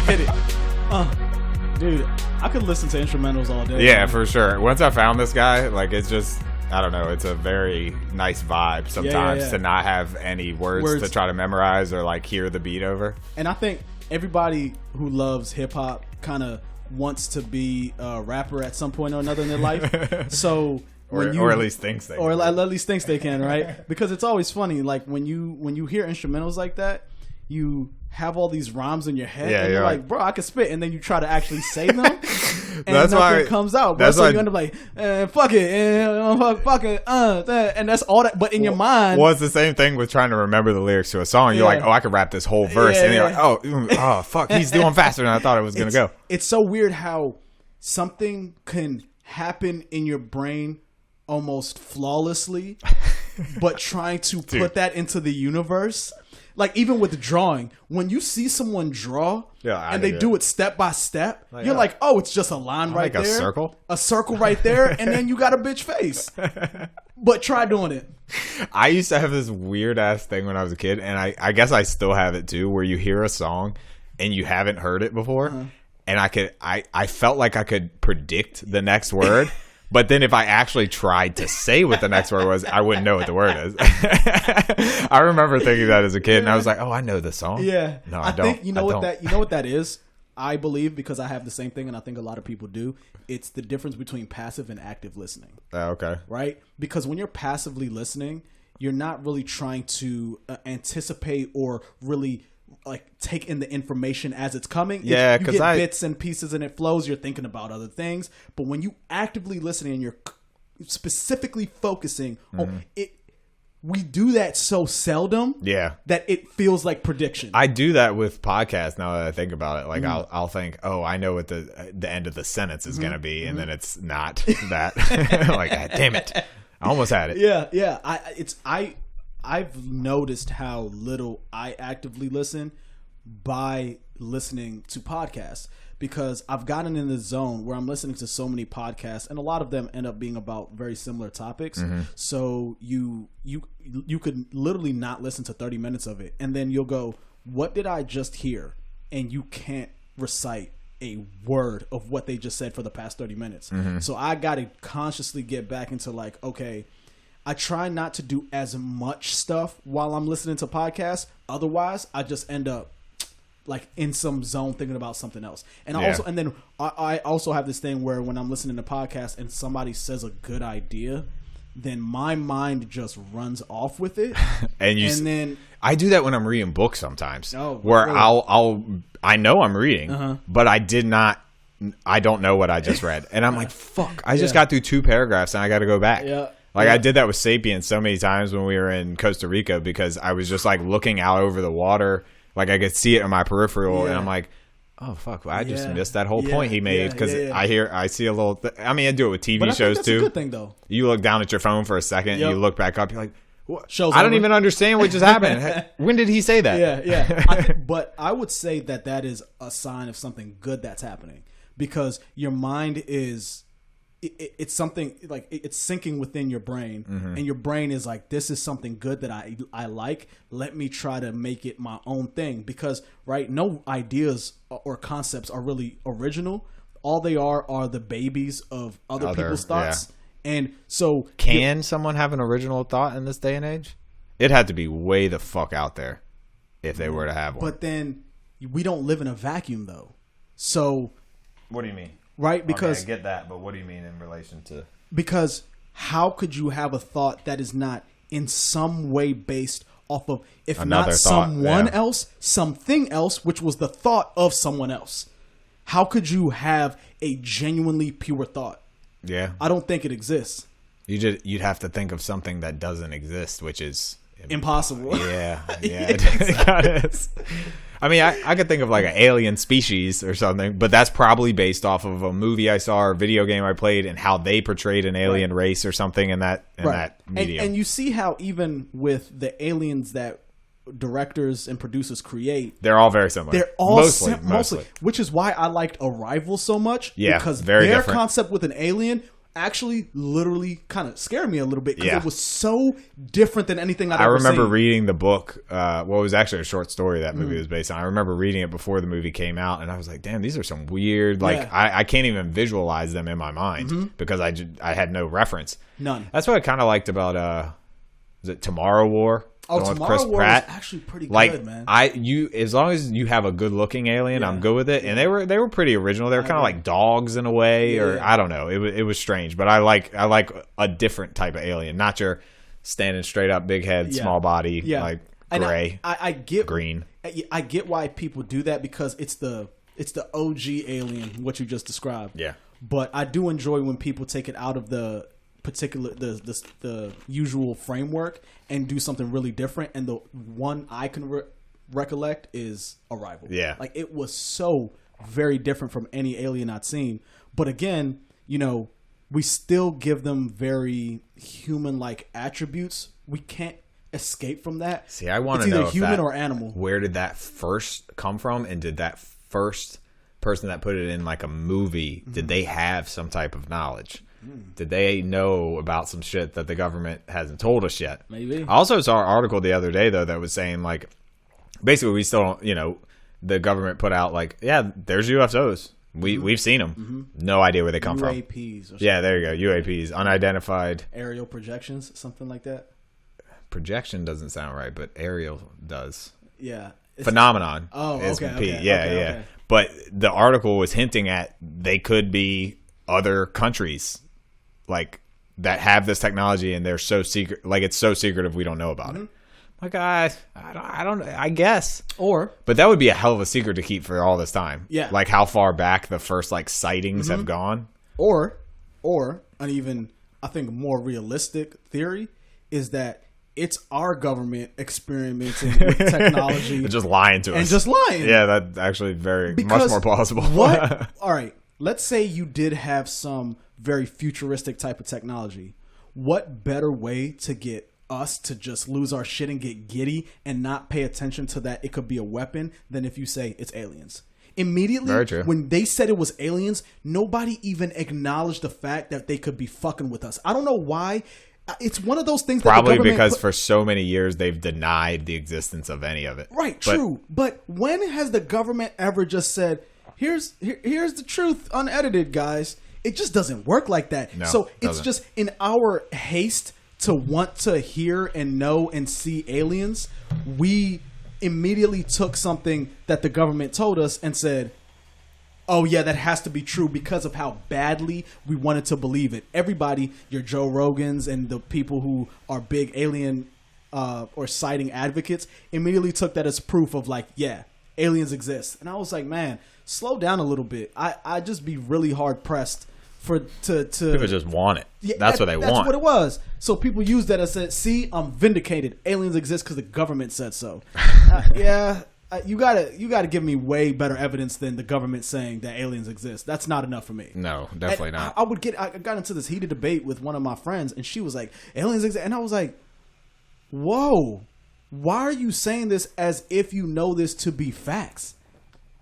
Hit it. Dude, I could listen to instrumentals all day. Yeah, for sure. Once I found this guy, like, it's just, I don't know, it's a very nice vibe sometimes to not have any words to try to memorize or like hear the beat over. And I think everybody who loves hip hop kind of wants to be a rapper at some point or another in their life. So or at least thinks they can. Or at least thinks they can, right? Because it's always funny, like when you hear instrumentals like that, you have all these rhymes in your head, and you're like, bro, I can spit, and then you try to actually say them, and that's nothing comes out. Bro. So you end up like, fuck it, and that's all that. But in your mind, well, it's the same thing with trying to remember the lyrics to a song. You're like, oh, I could rap this whole verse, and you're like, oh, fuck, he's doing faster than I thought it was gonna go. It's so weird how something can happen in your brain almost flawlessly, but trying to put that into the universe. Like, even with drawing, when you see someone draw and they do it step by step, you're like, oh, it's just a line right there. A circle right there, and then you got a bitch face. But try doing it. I used to have this weird-ass thing when I was a kid, and I guess I still have it too, where you hear a song and you haven't heard it before, and I felt like I could predict the next word. But then if I actually tried to say what the next word was, I wouldn't know what the word is. I remember thinking that as a kid, and I was like, oh, I know this song. Yeah. No, I don't. You know what that is? I believe, because I have the same thing, and I think a lot of people do. It's the difference between passive and active listening. Okay. Right? Because when you're passively listening, you're not really trying to anticipate or really like take in the information as it's coming. Yeah, because you get bits and pieces and it flows. You're thinking about other things. But when you actively listening and you're specifically focusing on it, we do that so seldom. Yeah, that it feels like prediction. I do that with podcasts now that I think about it. Like I'll think, oh, I know what the end of the sentence is gonna be, and then it's not that. Like, damn it, I almost had it. Yeah. I've noticed how little I actively listen by listening to podcasts, because I've gotten in the zone where I'm listening to so many podcasts, and a lot of them end up being about very similar topics. So you could literally not listen to 30 minutes of it, and then you'll go, what did I just hear? And you can't recite a word of what they just said for the past 30 minutes. So I got to consciously get back into like, okay, I try not to do as much stuff while I'm listening to podcasts. Otherwise, I just end up like in some zone thinking about something else. And I also have this thing where when I'm listening to podcasts and somebody says a good idea, then my mind just runs off with it. and then I do that when I'm reading books sometimes. Where really? I know I'm reading, but I don't know what I just read. And I'm like, fuck, I just got through 2 paragraphs and I got to go back. I did that with Sapiens so many times when we were in Costa Rica, because I was just like looking out over the water. Like I could see it in my peripheral, and I'm like, oh, fuck, I just missed that whole point he made, because I see a little I mean, I do it with TV shows too. That's a good thing, though. You look down at your phone for a second, and you look back up, you're like, what? I don't even understand what just happened. When did he say that? But I would say that is a sign of something good that's happening, because your mind is... It's something like it's sinking within your brain, and your brain is like, this is something good that I like. Let me try to make it my own thing, because no ideas or concepts are really original. All they are the babies of other people's thoughts. And so, can someone have an original thought in this day and age? It had to be way the fuck out there if they were to have one. But then we don't live in a vacuum, though. So, what do you mean? Right, because I get that, but what do you mean in relation to? Because how could you have a thought that is not in some way based off of, if another not thought, someone else, something else, which was the thought of someone else? How could you have a genuinely pure thought? Yeah, I don't think it exists. You'd have to think of something that doesn't exist, which is impossible. Yeah. It I mean, I could think of like an alien species or something, but that's probably based off of a movie I saw or a video game I played and how they portrayed an alien race or something in that medium. And you see how even with the aliens that directors and producers create, they're all very similar. They're all mostly, which is why I liked Arrival so much. Yeah, because very their different concept with an alien actually literally kind of scared me a little bit because it was so different than anything I'd ever remember seen. reading the book. Well, it was actually a short story that movie was based on. I remember reading it before the movie came out, and I was like, damn, these are some weird, like, I can't even visualize them in my mind because I had no reference. None. That's what I kind of liked about, is it Tomorrow War? Oh, Tomorrow War was actually pretty good, man. As long as you have a good looking alien, I'm good with it. And they were pretty original. They were kind of like dogs in a way, or I don't know. It was strange, but I like a different type of alien, not your standing straight up, big head, small body, like gray. I get green. I get why people do that because it's the OG alien, what you just described. Yeah. But I do enjoy when people take it out of the particular the usual framework and do something really different. And the one I can recollect is Arrival. Yeah, like it was so very different from any alien I'd seen. But again, we still give them very human-like attributes. We can't escape from that. See, I want to know either human or animal. Where did that first come from, and did that first person that put it in like a movie, did they have some type of knowledge? Did they know about some shit that the government hasn't told us yet? Maybe. I also saw an article the other day, though, that was saying, like, basically we still don't, the government put out, like, yeah, there's UFOs. We've seen them. No idea where they come from. UAPs. Or something. Yeah, there you go. UAPs. Unidentified. Aerial projections, something like that. Projection doesn't sound right, but aerial does. Yeah. Phenomenon. Oh, is okay. P. Yeah. Okay. But the article was hinting at they could be other countries, like, that have this technology and they're so secret, like it's so secretive we don't know about it. Like, I don't, I guess. But that would be a hell of a secret to keep for all this time. Yeah. Like how far back the first like sightings have gone. Or an even, I think, more realistic theory is that it's our government experimenting with technology. And just lying to us. And just lying. Yeah, that's actually much more plausible. What? All right. Let's say you did have some very futuristic type of technology. What better way to get us to just lose our shit and get giddy and not pay attention to that it could be a weapon than if you say it's aliens? Immediately, when they said it was aliens, nobody even acknowledged the fact that they could be fucking with us. I don't know why. It's one of those things that probably because for so many years they've denied the existence of any of it. Right, true. But when has the government ever just said, here's the truth unedited, guys? It just doesn't work like that. No, so it's just in our haste to want to hear and know and see aliens, we immediately took something that the government told us and said, oh yeah, that has to be true because of how badly we wanted to believe it. Everybody, your Joe Rogans and the people who are big alien or sighting advocates immediately took that as proof of like, yeah, aliens exist. And I was like, man, slow down a little bit. I just be really hard pressed to people just want it. Yeah, that's what they want. That's what it was. So people use that as said, see, I'm vindicated. Aliens exist because the government said so. You gotta give me way better evidence than the government saying that aliens exist. That's not enough for me. No, definitely not. I got into this heated debate with one of my friends, and she was like, aliens exist, and I was like, whoa, why are you saying this as if you know this to be facts?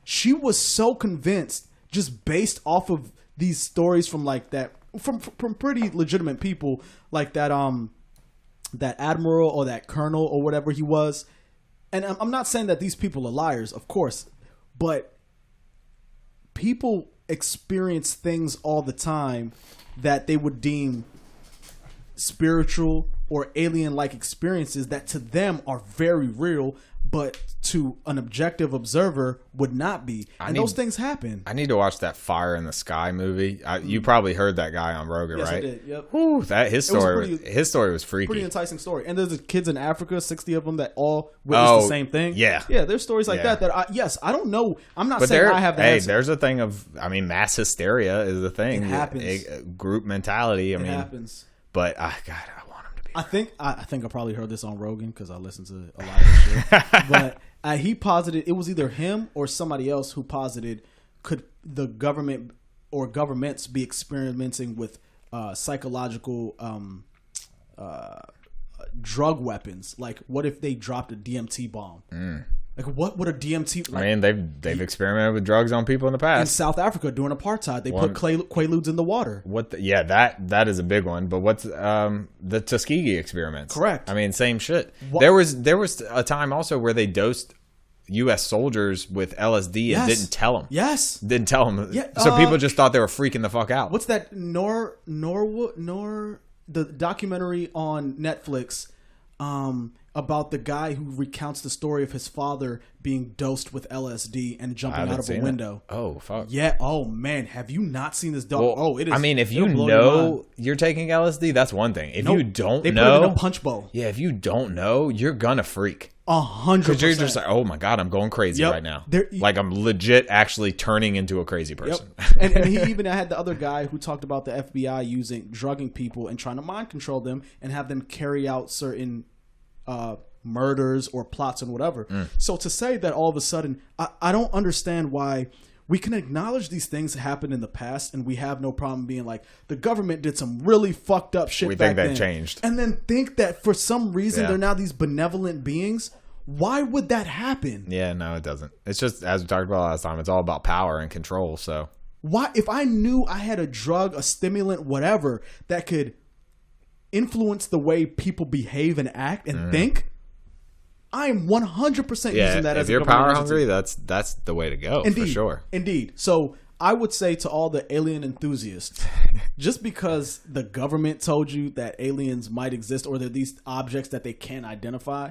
She was so convinced just based off of these stories from like that from pretty legitimate people like that that admiral or that colonel or whatever he was. And I'm not saying that these people are liars, of course, but people experience things all the time that they would deem spiritual or alien-like experiences that to them are very real, but to an objective observer would not be. And those things happen. I need to watch that Fire in the Sky movie. You probably heard that guy on Rogan, yes, right? I did. Yep. Whew, his story was freaky. Pretty enticing story. And there's the kids in Africa, 60 of them that all witnessed the same thing. Yeah. Yeah, there's stories like that I don't know. I'm not saying I have the answer. There's a thing of, mass hysteria is a thing. It happens. Group mentality. It happens. But, God, I want him to be. I think I probably heard this on Rogan because I listen to a lot of shit. But he posited, it was either him or somebody else who posited, could the government or governments be experimenting with psychological drug weapons? Like, what if they dropped a DMT bomb? Like, what would a DMT? Like, I mean, they've experimented with drugs on people in the past. In South Africa during apartheid, they put quaaludes in the water. That is a big one. But what's the Tuskegee experiments? Correct. I mean, same shit. There was a time also where they dosed U.S. soldiers with LSD and didn't tell them. Yes. Didn't tell them. Yeah, so people just thought they were freaking the fuck out. What's that? The documentary on Netflix about the guy who recounts the story of his father being dosed with LSD and jumping out of a window. Oh, fuck. Yeah. Oh, man. Have you not seen this doc? Well, it is. I mean, if you know you're taking LSD, that's one thing. If you don't they know. Put it in a punch bowl. Yeah, if you don't know, you're going to freak. 100%. Because you're just like, oh my God, I'm going crazy right now. Like I'm legit actually turning into a crazy person. Yep. And he even had the other guy who talked about the FBI drugging people and trying to mind control them and have them carry out certain murders or plots and whatever. So to say that all of a sudden, I don't understand why we can acknowledge these things happened in the past and we have no problem being like, the government did some really fucked up shit back then. We think that changed. And then think that for some reason they're now these benevolent beings. Why would that happen? Yeah, no, it doesn't. It's just, as we talked about last time, it's all about power and control. So why, if I knew I had a drug, a stimulant, whatever, that could influence the way people behave and act and think, I am 100% using that as a government. If you're power hungry, that's the way to go. Indeed, for sure. Indeed. So I would say to all the alien enthusiasts, just because the government told you that aliens might exist or they're these objects that they can't identify,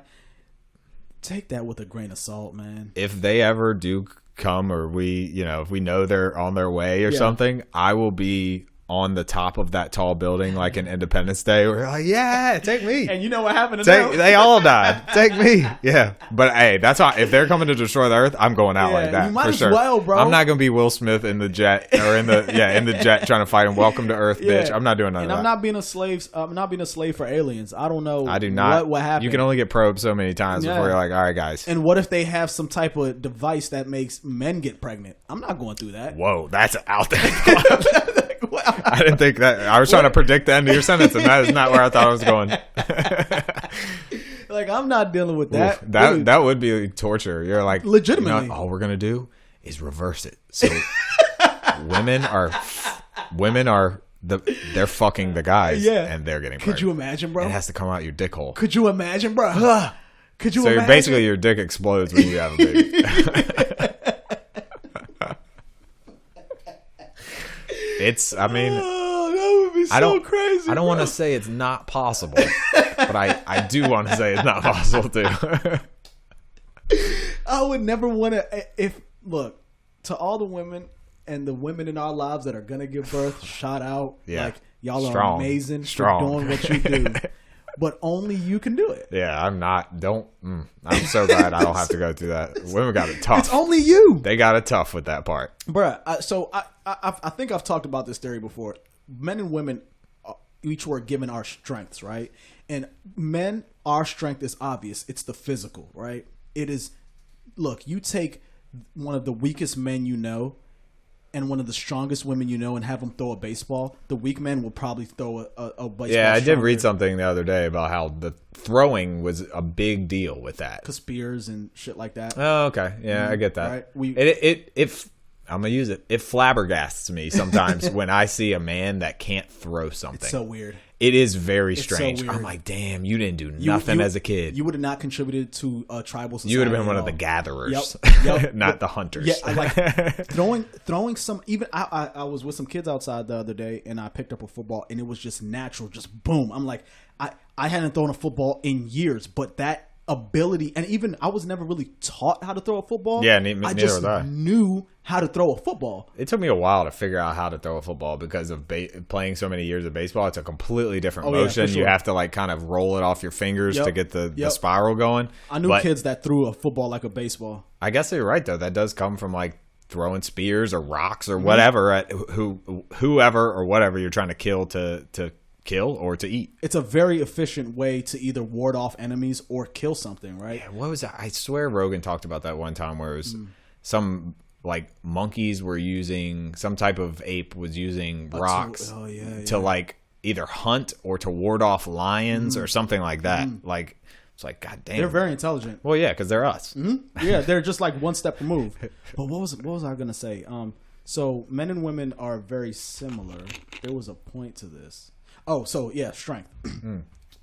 take that with a grain of salt, man. If they ever do come, or if we know they're on their way or something, I will be on the top of that tall building like an Independence Day. We're like, yeah, take me. And you know what happened to them? They all died. Take me. Yeah. But hey, that's how, if they're coming to destroy the Earth, I'm going out like that. You might for as sure. well, bro. I'm not gonna be Will Smith in the jet or in the jet trying to fight him. Welcome to Earth, bitch. I'm not doing none of that. And I'm not being a slave. I'm not being a slave for aliens. I don't know. I do not. What happened? You can only get probed so many times before you're like, all right, guys. And what if they have some type of device that makes men get pregnant? I'm not going through that. Whoa, that's out there. I didn't think that. I was trying to predict the end of your sentence, and that is not where I thought I was going. Like, I'm not dealing with that. Oof, that would be torture. You're like, legitimately. All we're gonna do is reverse it. So women are they're fucking the guys, and they're getting pregnant. Could you imagine, bro? It has to come out your dick hole. Could you imagine, bro? Could you imagine? So basically, your dick explodes when you have a baby. I mean, that would be so crazy. I don't want to say it's not possible, but I do want to say it's not possible too. I would never want to. Look, to all the women and the women in our lives that are gonna give birth, shout out. Yeah. Like, y'all are amazing for doing what you do. But only you can do it. Yeah, I'm not. I'm so glad I don't have to go through that. Women got it tough. It's only you. They got it tough with that part. Bruh, so I think I've talked about this theory before. Men and women each were given our strengths, right? And men, our strength is obvious. It's the physical, right? It is, look, you take one of the weakest men you know and one of the strongest women you know and have them throw a baseball, the weak man will probably throw a baseball. Yeah, I did read something the other day about how the throwing was a big deal with that. Because spears and shit like that. Oh, okay. Yeah, I get that. Right? I'm going to use it. It flabbergasts me sometimes when I see a man that can't throw something. It's so weird. It is very strange. So I'm like, damn, you didn't do nothing as a kid. You would have not contributed to a tribal society. You would have been one of the gatherers, not the hunters. Yeah, like throwing some. Even I was with some kids outside the other day, and I picked up a football, and it was just natural, just boom. I'm like, I hadn't thrown a football in years, but that ability, and even I was never really taught how to throw a football. Yeah, I just knew how to throw a football. It took me a while to figure out how to throw a football because of playing so many years of baseball. It's a completely different motion. Yeah, for sure. You have to like kind of roll it off your fingers to get the spiral going. I knew kids that threw a football like a baseball. I guess you're right though. That does come from like throwing spears or rocks or whatever at whoever or whatever you're trying to kill to kill or to eat. It's a very efficient way to either ward off enemies or kill something, right? Yeah, what was that? I swear Rogan talked about that one time where it was some like monkeys were using, some type of ape was using rocks to like either hunt or to ward off lions or something like that. Like It's like, God damn. They're very intelligent. Well, yeah, because they're us. Mm-hmm. Yeah, they're just like one step removed. But what was I gonna say? So men and women are very similar. There was a point to this. Oh, so yeah, strength.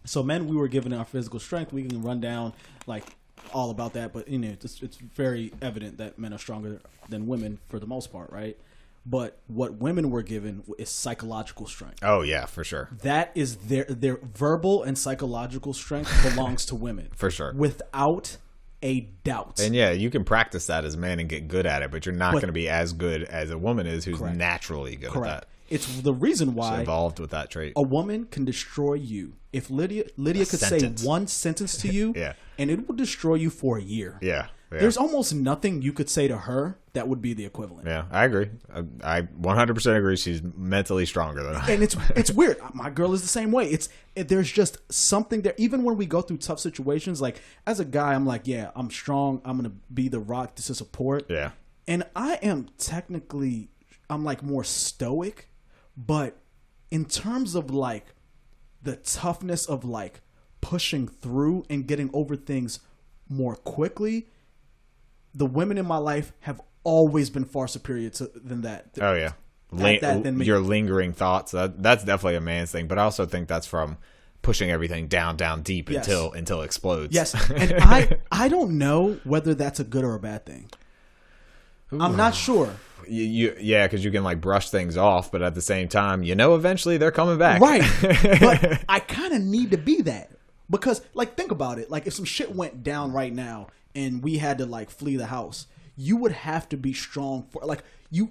So men, we were given our physical strength. We can run down like all about that, but it's very evident that men are stronger than women for the most part, right? But what women were given is psychological strength. Oh yeah, for sure. That is their verbal and psychological strength belongs to women. For sure. Without a doubt. And yeah, you can practice that as a man and get good at it, but you're not going to be as good as a woman is who's naturally good at that. It's the reason why she's evolved with that trait. A woman can destroy you. If Lydia could say one sentence to you, and it will destroy you for a year. Yeah. There's almost nothing you could say to her that would be the equivalent. Yeah, I agree. I 100% agree. She's mentally stronger than I am. And it's weird. My girl is the same way. There's just something there. Even when we go through tough situations, like as a guy, I'm like, yeah, I'm strong. I'm gonna be the rock to support. Yeah. And I am technically, I'm like more stoic, but in terms of like the toughness of like pushing through and getting over things more quickly, the women in my life have always been far superior than that. Oh yeah, than your lingering thoughts. That's definitely a man's thing, but I also think that's from pushing everything down deep until it explodes. Yes, and I don't know whether that's a good or a bad thing. Ooh. I'm not sure. Yeah, because you can like brush things off, but at the same time, eventually they're coming back. Right, but I kind of need to be that because, like, think about it. Like, if some shit went down right now and we had to like flee the house, you would have to be strong for like you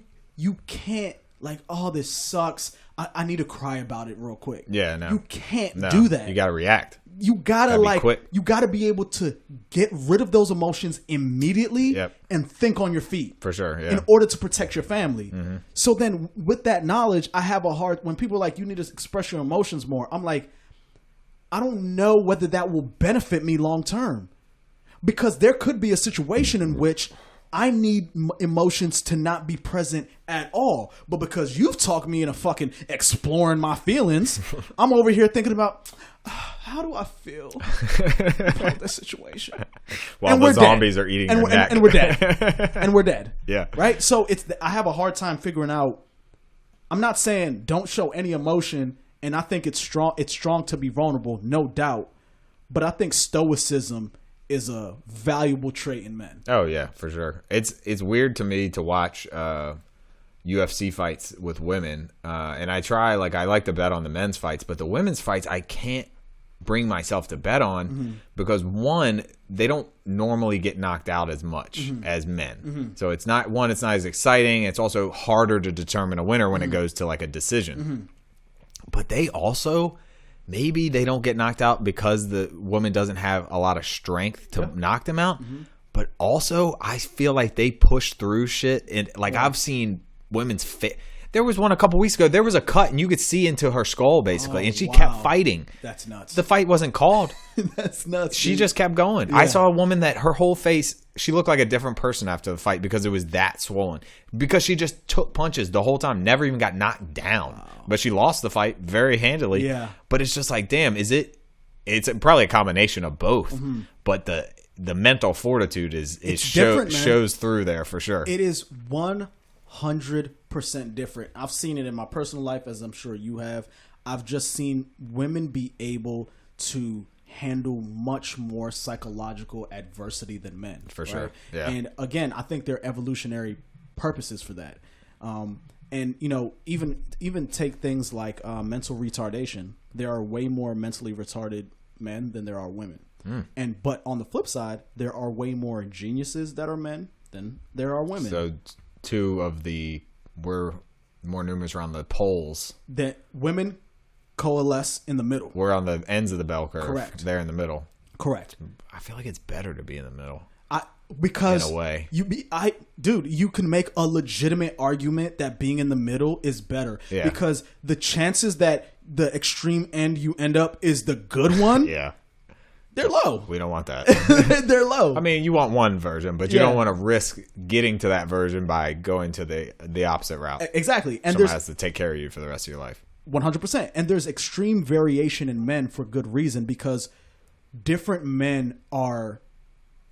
can't like, oh, this sucks. I need to cry about it real quick. Yeah, no. You can't do that. You got to react. You gotta you gotta be able to get rid of those emotions immediately and think on your feet. For sure, yeah. In order to protect your family. Mm-hmm. So then with that knowledge, I have a hard, when people are like, you need to express your emotions more, I'm like, I don't know whether that will benefit me long term. Because there could be a situation in which I need emotions to not be present at all. But because you've talked me into fucking exploring my feelings, I'm over here thinking about, how do I feel about this situation? While the zombies are eating your neck. And we're dead. And we're dead. Yeah. Right? So I have a hard time figuring out. I'm not saying don't show any emotion, and I think it's strong to be vulnerable, no doubt. But I think stoicism is a valuable trait in men. Oh yeah, for sure. It's weird to me to watch UFC fights with women, and I like to bet on the men's fights, but the women's fights I can't bring myself to bet on because one, they don't normally get knocked out as much as men. So it's not as exciting. It's also harder to determine a winner when it goes to like a decision. But they also, maybe they don't get knocked out because the woman doesn't have a lot of strength to knock them out. But also, I feel like they push through shit. And like I've seen women's fit. There was one a couple weeks ago. There was a cut, and you could see into her skull basically, and she kept fighting. That's nuts. The fight wasn't called. That's nuts. She just kept going. Yeah. I saw a woman that her whole face, she looked like a different person after the fight because it was that swollen. Because she just took punches the whole time, never even got knocked down. Wow. But she lost the fight very handily. Yeah. But it's just like, damn, it's probably a combination of both. But the mental fortitude shows through there for sure. It is 100% different. I've seen it in my personal life, as I'm sure you have. I've just seen women be able to handle much more psychological adversity than men. For sure. Yeah. And again, I think there are evolutionary purposes for that. And even take things like mental retardation. There are way more mentally retarded men than there are women. But on the flip side, there are way more geniuses that are men than there are women. So we're more numerous around the poles. That women coalesce in the middle. We're on the ends of the bell curve. Correct. They're in the middle. Correct. I feel like it's better to be in the middle. Because in a way, you can make a legitimate argument that being in the middle is better. Yeah. Because the chances that the extreme end you end up is the good one. Yeah. They're low. We don't want that. They're low. I mean, you want one version, but you don't want to risk getting to that version by going to the opposite route. Exactly. And someone has to take care of you for the rest of your life. 100%. And there's extreme variation in men for good reason, because different men are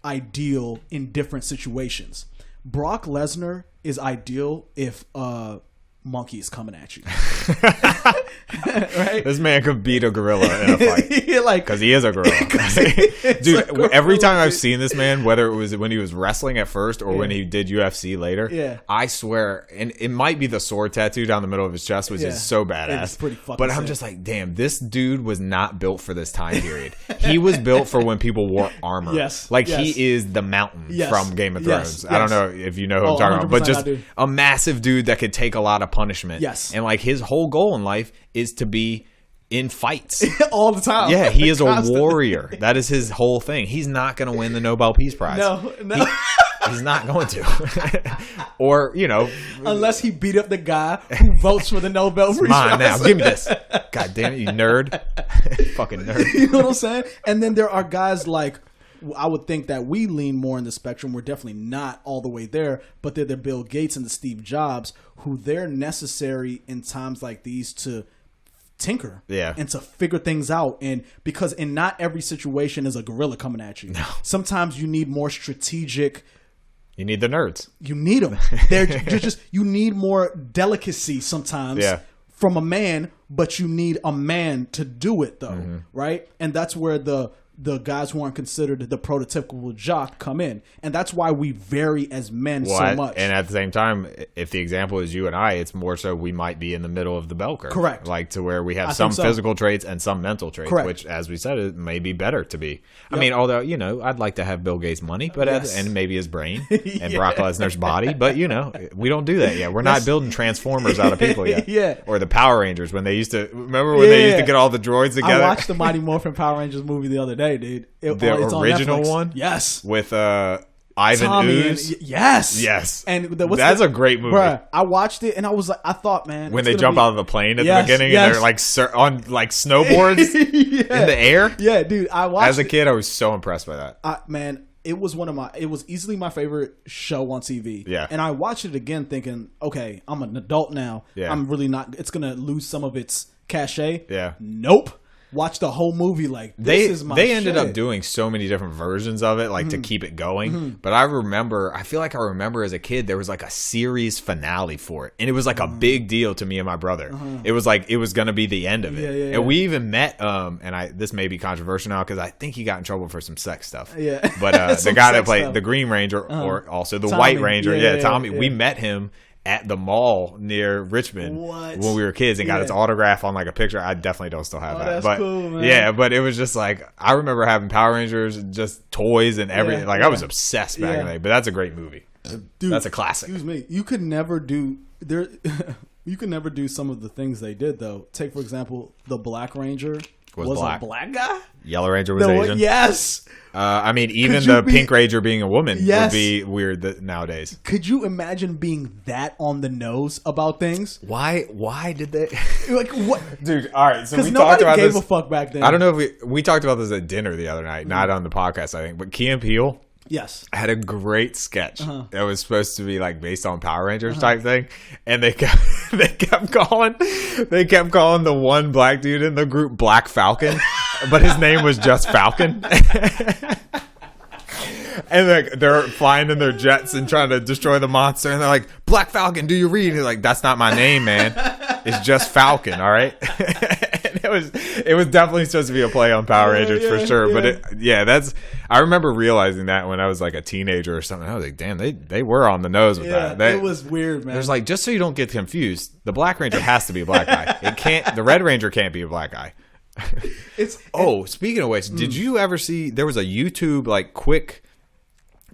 ideal in different situations. Brock Lesnar is ideal if monkey is coming at you. Right? This man could beat a gorilla in a fight. Because he is a gorilla. Dude, every time I've seen this man, whether it was when he was wrestling at first or when he did UFC later, I swear, and it might be the sword tattoo down the middle of his chest, which is so badass. It's pretty fucking but I'm sick. just like, damn, this dude was not built for this time period. He was built for when people wore armor. He is the mountain from Game of Thrones. I don't know if you know who I'm talking about, but just a massive dude that could take a lot of punishment. And like his whole goal in life is to be in fights all the time. Yeah, he is a warrior. That is his whole thing. He's not going to win the Nobel Peace Prize. No. He's not going to. Or, unless he beat up the guy who votes for the Nobel Peace Prize. Now, give me this. God damn it, you nerd. Fucking nerd. You know what I'm saying? And then there are guys like, I would think that we lean more in the spectrum. We're definitely not all the way there, but they're the Bill Gates and the Steve Jobs, who they're necessary in times like these to tinker and to figure things out. And because in not every situation is a gorilla coming at you. No. Sometimes you need more strategic. You need the nerds. You need them. They're just, you need more delicacy sometimes from a man, but you need a man to do it though, right? And that's where the guys who aren't considered the prototypical jock come in. And that's why we vary as men so much. And at the same time, if the example is you and I, it's more so we might be in the middle of the bell curve. Correct. Like to where we have some physical traits and some mental traits, which, as we said, it may be better to be. I mean, although, I'd like to have Bill Gates' money, but and maybe his brain and Brock Lesnar's body. But, we don't do that yet. We're not building Transformers out of people yet. Or the Power Rangers when they used to, remember when they used to get all the droids together? I watched the Mighty Morphin Power Rangers movie the other day. Dude, the original one, with Ivan Tommy Ooze, yes, and that's a great movie. Bruh, I watched it and I was like, I thought, man, when they jump out of the plane at the beginning and they're like on like snowboards in the air. Yeah, dude, I watched. As a kid, I was so impressed by that. Man, it was it was easily my favorite show on TV. Yeah, and I watched it again, thinking, okay, I'm an adult now. Yeah, I'm really not. It's gonna lose some of its cachet. Yeah, nope. Watch the whole movie like this is my They ended shit. up doing so many different versions of it, like to keep it going. But I feel like I remember as a kid there was like a series finale for it, and it was like a big deal to me and my brother. It was like it was going to be the end of it, and we even met. This may be controversial now because I think he got in trouble for some sex stuff. Yeah, but the guy that played the Green Ranger or also the Tommy. White Ranger, Tommy. We met him at the mall near Richmond when we were kids and got his autograph on like a picture. I definitely don't still have that. That's but cool, man. Yeah, but it was just like I remember having Power Rangers, just toys and everything. I was obsessed back in the day. But that's a great movie. Dude, that's a classic. Excuse me. You could never do there. You could never do some of the things they did though. Take for example, the Black Ranger was a black guy. Yellow Ranger was Asian. Yes. I mean, even the Pink Ranger being a woman would be weird nowadays. Could you imagine being that on the nose about things? Why did they? Like what, dude? All right, so we nobody talked about gave this. a fuck back then. I don't know if we talked about this at dinner the other night, not on the podcast, I think. But Key and Peele. Yes, had a great sketch that was supposed to be like based on Power Rangers type thing, and they kept calling the one black dude in the group Black Falcon, but his name was just Falcon. And they're flying in their jets and trying to destroy the monster, and they're like, "Black Falcon, do you read?" And he's like, "That's not my name, man. It's just Falcon, all right." And it was definitely supposed to be a play on Power Rangers for sure. Yeah. But I remember realizing that when I was like a teenager or something. I was like, damn, they were on the nose with that. It was weird, man. There's like, just so you don't get confused, the Black Ranger has to be a black guy. The Red Ranger can't be a black guy. Speaking of which, did you ever see there was a YouTube like quick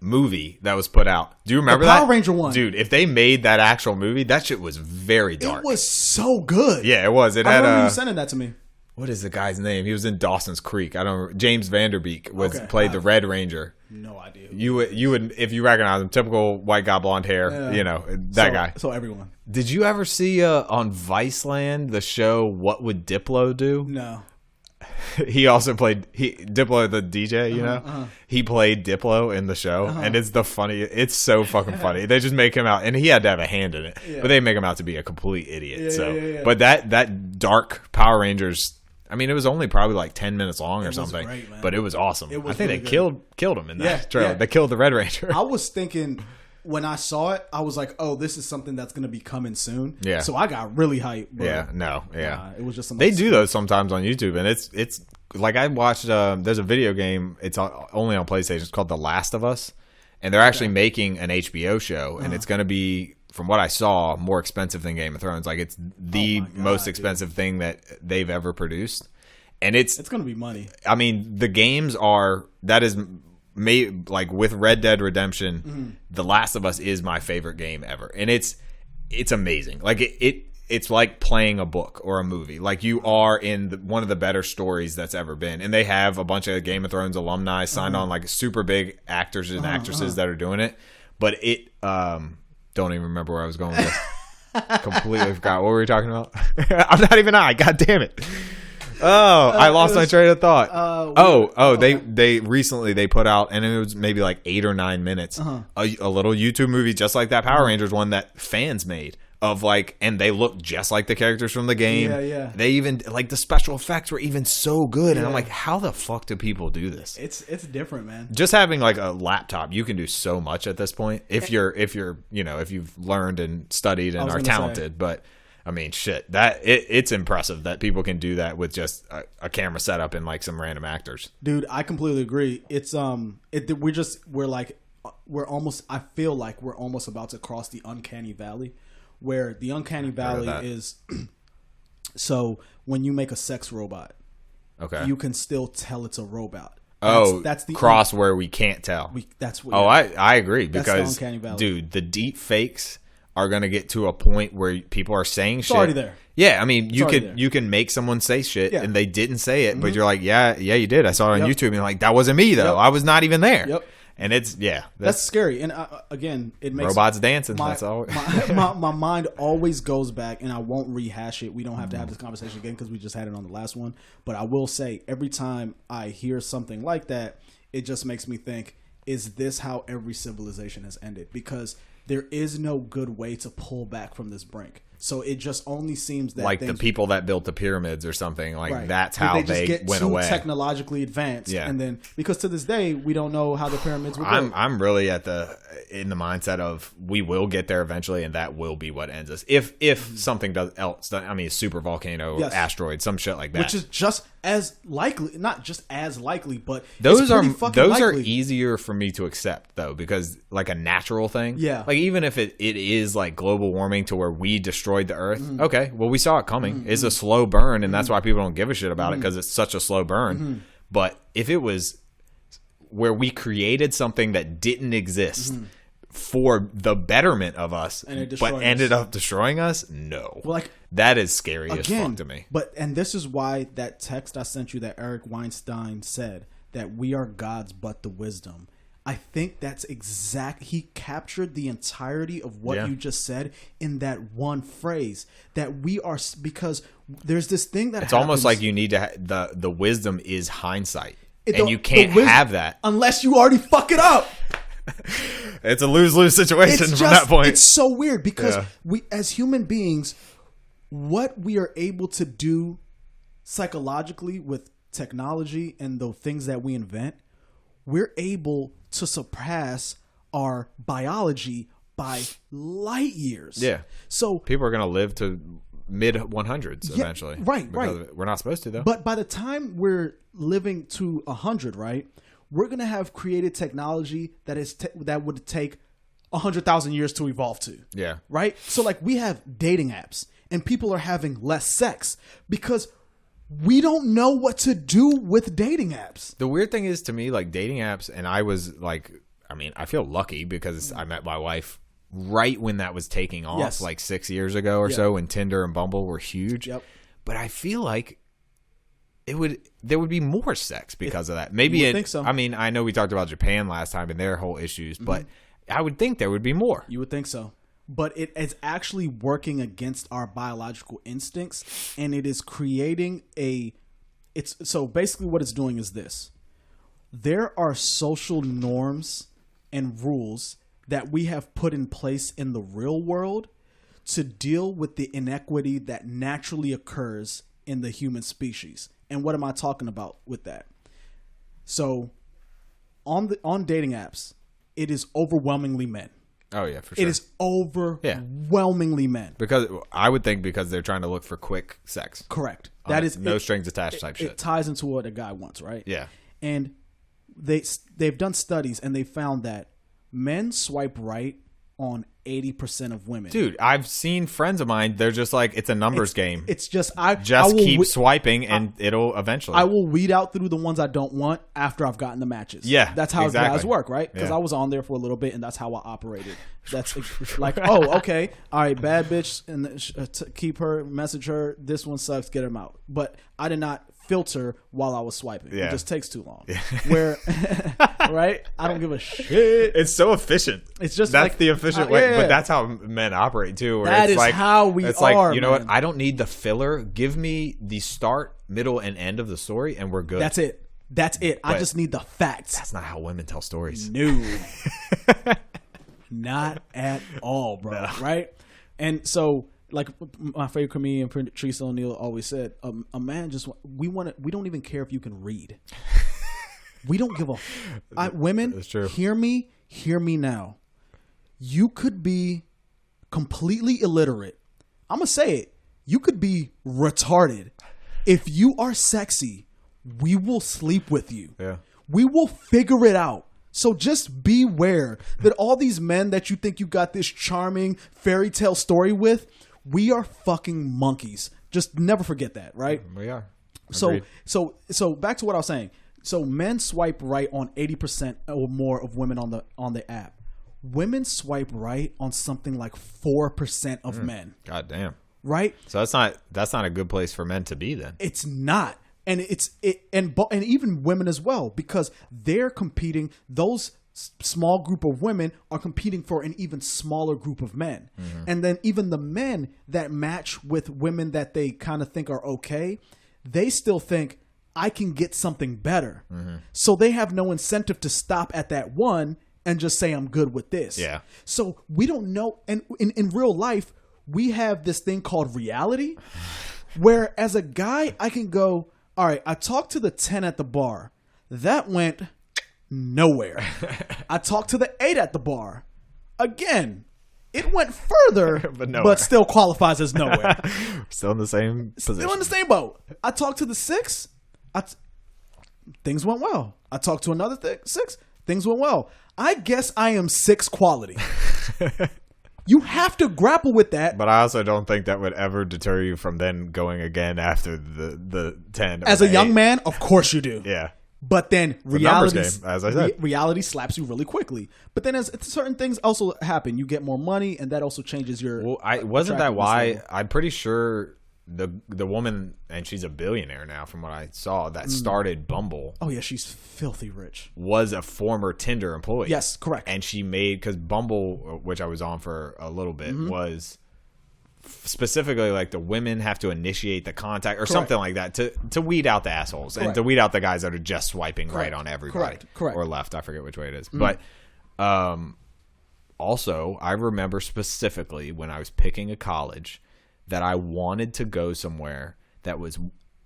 movie that was put out? Do you remember that? Power Ranger one. Dude, if they made that actual movie, that shit was very dark. It was so good. Yeah, it was. I remember you sending that to me. What is the guy's name? He was in Dawson's Creek. James Vanderbeek played the Red Ranger. No idea. You would if you recognize him, typical white guy, blonde hair, that guy. So everyone. Did you ever see on Viceland the show What Would Diplo Do? No. He also played Diplo, the DJ. He played Diplo in the show, and it's so fucking funny. They just make him out, and he had to have a hand in it, but they make him out to be a complete idiot. But that dark Power Rangers. I mean, it was only probably like 10 minutes long or something, great, man. but it was awesome. I think really they killed him in that trailer. Yeah. They killed the Red Ranger. I was thinking when I saw it, I was like, "Oh, this is something that's going to be coming soon." Yeah. So I got really hyped. But, it was just something they do those sometimes on YouTube, and it's like I watched. There's a video game. It's only on PlayStation. It's called The Last of Us, and they're actually making an HBO show, and it's going to be, from what I saw, more expensive than Game of Thrones. Like it's the most expensive thing that they've ever produced, and it's going to be money. I mean, the games are made like with Red Dead Redemption. The Last of Us is my favorite game ever, and it's amazing. Like it's like playing a book or a movie. Like you are in one of the better stories that's ever been, and they have a bunch of Game of Thrones alumni signed on, like super big actors and actresses that are doing it. But it don't even remember where I was going with this. Completely forgot. What were we talking about? I'm not even high. God damn it. Oh, I lost my train of thought. They recently put out, and it was maybe like 8 or 9 minutes, a little YouTube movie just like that Power Rangers one that fans made of like, and they look just like the characters from the game. Yeah. They even like the special effects were even so good, and I'm like, how the fuck do people do this? It's different, man. Just having like a laptop, you can do so much at this point if you've learned and studied and are talented, but. I mean, shit. It's impressive that people can do that with just a camera setup and like some random actors. Dude, I completely agree. It's we're almost. I feel like we're almost about to cross the uncanny valley, where the uncanny valley is. So when you make a sex robot, you can still tell it's a robot. That's the cross where we can't tell. I agree, because that's the uncanny valley. Dude, the deep fakes are going to get to a point where people are saying shit. It's already there. Yeah, I mean, you can make someone say shit and they didn't say it, but you're like, yeah, you did. I saw it on YouTube, and you're like, that wasn't me though. I was not even there. Yep. And it's that's scary. And again, it makes robots dancing. That's all. my mind always goes back, and I won't rehash it. We don't have to have this conversation again because we just had it on the last one. But I will say, every time I hear something like that, it just makes me think: is this how every civilization has ended? Because there is no good way to pull back from this brink. So it just only seems that like the people that built the pyramids or something, like that's how they get went too away. Technologically advanced, and then because to this day we don't know how the pyramids were built. I'm really in the mindset of we will get there eventually, and that will be what ends us. If something else, I mean, super volcano, asteroid, some shit like that, which is just as likely, not just as likely, but those are likely. easier for me to accept though, because like a natural thing, like even if it is like global warming to where we destroyed the earth, okay, well, we saw it coming. It's a slow burn, and that's why people don't give a shit about it, because it's such a slow burn. But if it was where we created something that didn't exist for the betterment of us, but ended up destroying us, no. Well, like, that is scary as fuck to me. And this is why that text I sent you that Eric Weinstein said, that we are gods but the wisdom. I think that's he captured the entirety of what you just said in that one phrase, that we are, because there's this thing that it's almost like you need to the wisdom is hindsight, and you can't have that unless you already fuck it up. It's a lose-lose situation from that point. It's so weird because we, as human beings, what we are able to do psychologically with technology and the things that we invent, we're able to surpass our biology by light years. Yeah. So people are going to live to mid 100s eventually. Right. We're not supposed to, though. But by the time we're living to 100, right, we're going to have created technology that would take 100,000 years to evolve to. Yeah. Right? So like we have dating apps, and people are having less sex because we don't know what to do with dating apps. The weird thing is, to me, like dating apps, and I was like, I mean, I feel lucky because I met my wife right when that was taking off, like 6 years ago or so, when Tinder and Bumble were huge. Yep. But I feel like there would be more sex because of that. Maybe think so. I mean, I know we talked about Japan last time and their whole issues, but I would think there would be more. You would think so. But it is actually working against our biological instincts, and it is creating so basically what it's doing is this. There are social norms and rules that we have put in place in the real world to deal with the inequity that naturally occurs in the human species. And what am I talking about with that? So on dating apps, it is overwhelmingly men. Oh yeah, for sure. It is overwhelmingly men. Because I would think because they're trying to look for quick sex. Correct. That is no strings attached type shit. It ties into what a guy wants, right? Yeah. And they've done studies and they found that men swipe right on 80% of women. Dude, I've seen friends of mine. They're just like, it's a numbers game. It's just I keep swiping and it'll eventually. I will weed out through the ones I don't want after I've gotten the matches. Yeah, that's how guys work, right? Because I was on there for a little bit and that's how I operated. That's like, oh, okay, all right, bad bitch, and keep her, message her. This one sucks, get him out. But I did not filter while I was swiping. It just takes too long. Where right? I don't give a shit. It's so efficient. It's just that's like the efficient way. But that's how men operate too. Where that it's is like, how we it's are. Like, you know what? I don't need the filler. Give me the start, middle, and end of the story, and we're good. That's it. That's it. I just need the facts. That's not how women tell stories. No. Not at all, bro. No. Right? And so, like my favorite comedian, Teresa O'Neill, always said, a man just we don't even care if you can read. We don't give a women. That's true. Hear me now. You could be completely illiterate. I'm gonna say it. You could be retarded. If you are sexy, we will sleep with you. Yeah. We will figure it out. So just beware that all these men that you think you got this charming fairy tale story with, we are fucking monkeys. Just never forget that, right? We are. So back to what I was saying. So men swipe right on 80% or more of women on the app. Women swipe right on something like 4% of men. God damn. Right? So that's not a good place for men to be then. It's not. And and even women as well, because they're competing. Those small group of women are competing for an even smaller group of men. Mm-hmm. And then even the men that match with women that they kind of think are okay, they still think I can get something better. Mm-hmm. So they have no incentive to stop at that one and just say I'm good with this. Yeah. So we don't know. And in real life, we have this thing called reality, where as a guy, I can go, all right, I talked to the 10 at the bar. That went nowhere. I talked to the 8 at the bar. Again, it went further, but still qualifies as nowhere. Still in the same position. Still in the same boat. I talked to the 6. Things went well. I talked to another 6. Things went well. I guess I am 6 quality. You have to grapple with that. But I also don't think that would ever deter you from then going again after the 10. As a young man, of course you do. Yeah. But then reality, as I said, reality slaps you really quickly. But then as certain things also happen, you get more money, and that also changes your. Well, wasn't that why? Level. I'm pretty sure the woman, and she's a billionaire now, from what I saw, that started Bumble. Oh yeah, she's filthy rich. Was a former Tinder employee. Yes, correct. And she made, because Bumble, which I was on for a little bit, was specifically like the women have to initiate the contact or something like that to weed out the assholes and to weed out the guys that are just swiping right on everybody. Correct. Or left. I forget which way it is. But also, I remember specifically when I was picking a college that I wanted to go somewhere that was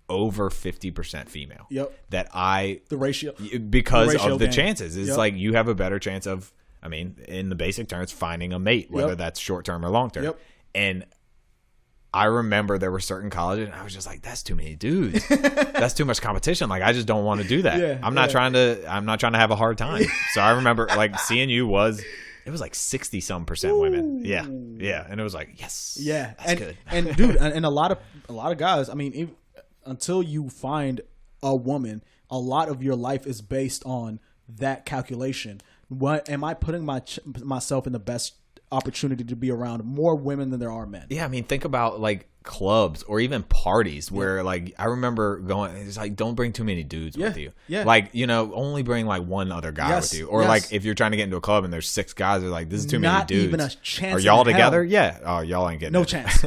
over 50% female. Yep. The ratio. Because of the chances. It's like you have a better chance of, I mean, in the basic terms, finding a mate, whether that's short term or long term. Yep. And I remember there were certain colleges and I was just like, that's too many dudes. That's too much competition. Like, I just don't want to do that. Yeah, I'm not trying to have a hard time. So I remember like CNU it was like 60-some% women. Yeah. Yeah. And it was like, yes. Yeah. That's good. And dude, and a lot of guys, I mean, until you find a woman, a lot of your life is based on that calculation. What am I putting myself in the best opportunity to be around more women than there are men? Yeah, I mean, think about like clubs or even parties where like I remember going, it's like, don't bring too many dudes with you. Yeah. Like, you know, only bring like one other guy with you. Or like if you're trying to get into a club and there's 6 guys, they're like, this is too many dudes. Not even a chance. Are y'all together? Yeah. Oh, y'all ain't getting no chance.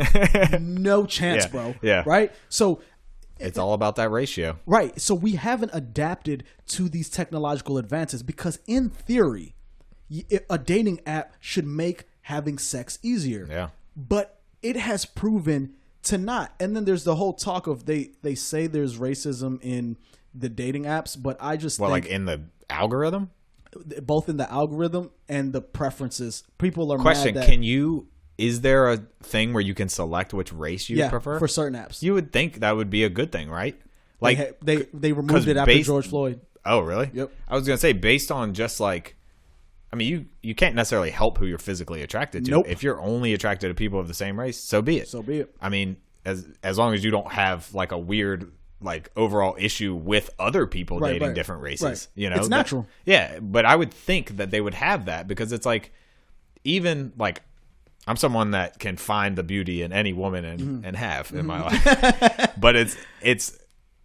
No chance, bro. Yeah. Right? So it's all about that ratio. Right. So we haven't adapted to these technological advances because in theory, a dating app should make having sex easier. Yeah. But it has proven to not. And then there's the whole talk of they say there's racism in the dating apps, but I just think like in the algorithm, both in the algorithm and the preferences. People are question. Mad that, is there a thing where you can select which race you prefer for certain apps? You would think that would be a good thing, right? Like they removed it after George Floyd. Oh, really? Yep. I was gonna say based on just like, I mean, you can't necessarily help who you're physically attracted to. Nope. If you're only attracted to people of the same race, so be it. So be it. I mean, as long as you don't have like a weird like overall issue with other people dating different races, right. You know, it's natural. But I would think that they would have that because it's like, even like, I'm someone that can find the beauty in any woman and have in my life, but it's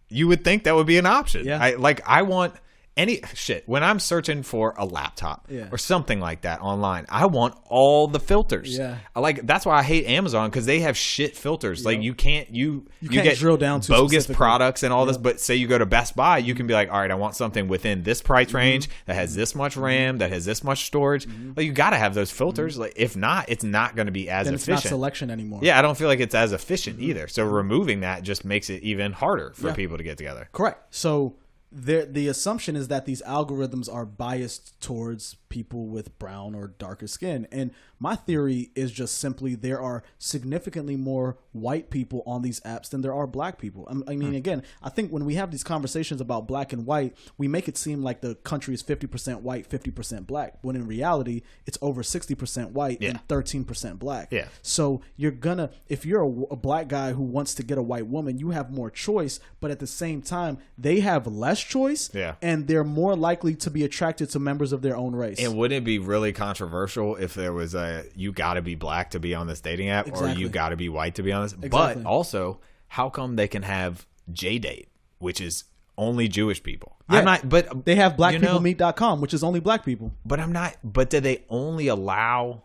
you would think that would be an option. Yeah. I want any shit when I'm searching for a laptop or something like that online. I want all the filters. Yeah, that's why I hate Amazon, because they have shit filters. Like you can't get drill down to bogus products and all this. But say you go to Best Buy, you can be like, all right, I want something within this price range that has this much RAM, that has this much storage. Like you got to have those filters. Like if not, it's not going to be as efficient. It's not selection anymore. Yeah, I don't feel like it's as efficient either. So removing that just makes it even harder for people to get together. Correct. So the assumption is that these algorithms are biased towards people with brown or darker skin. And my theory is just simply there are significantly more white people on these apps than there are black people. I mean, again, I think when we have these conversations about black and white, we make it seem like the country is 50% white, 50% black, when in reality, it's over 60% white and 13% black. Yeah. So if you're a black guy who wants to get a white woman, you have more choice, but at the same time, they have less choice, and they're more likely to be attracted to members of their own race. And wouldn't it be really controversial if there was you got to be black to be on this dating app, or you got to be white to be on this? Exactly. But also, how come they can have J-Date, which is only Jewish people? Yeah, I'm not, but they have blackpeoplemeet.com, which is only black people. But I'm not. But do they only allow?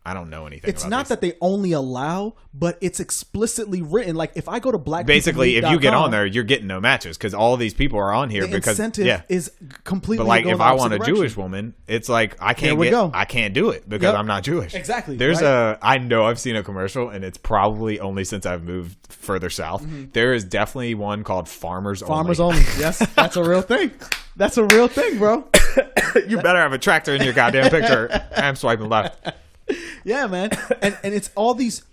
I don't know anything. It's not that they only allow, but it's explicitly written. Like if I go to black, basically, if you get on there, you're getting no matches because all these people are on here the because incentive is completely. But like, if I want a direction. Jewish woman, it's like I can't do it because I'm not Jewish. Exactly. There's I know I've seen a commercial, and it's probably only since I've moved further south. There is definitely one called Farmers Only. Farmers Only. Yes, that's a real thing. That's a real thing, bro. You better have a tractor in your goddamn picture. I'm swiping left. Yeah, man, and it's all these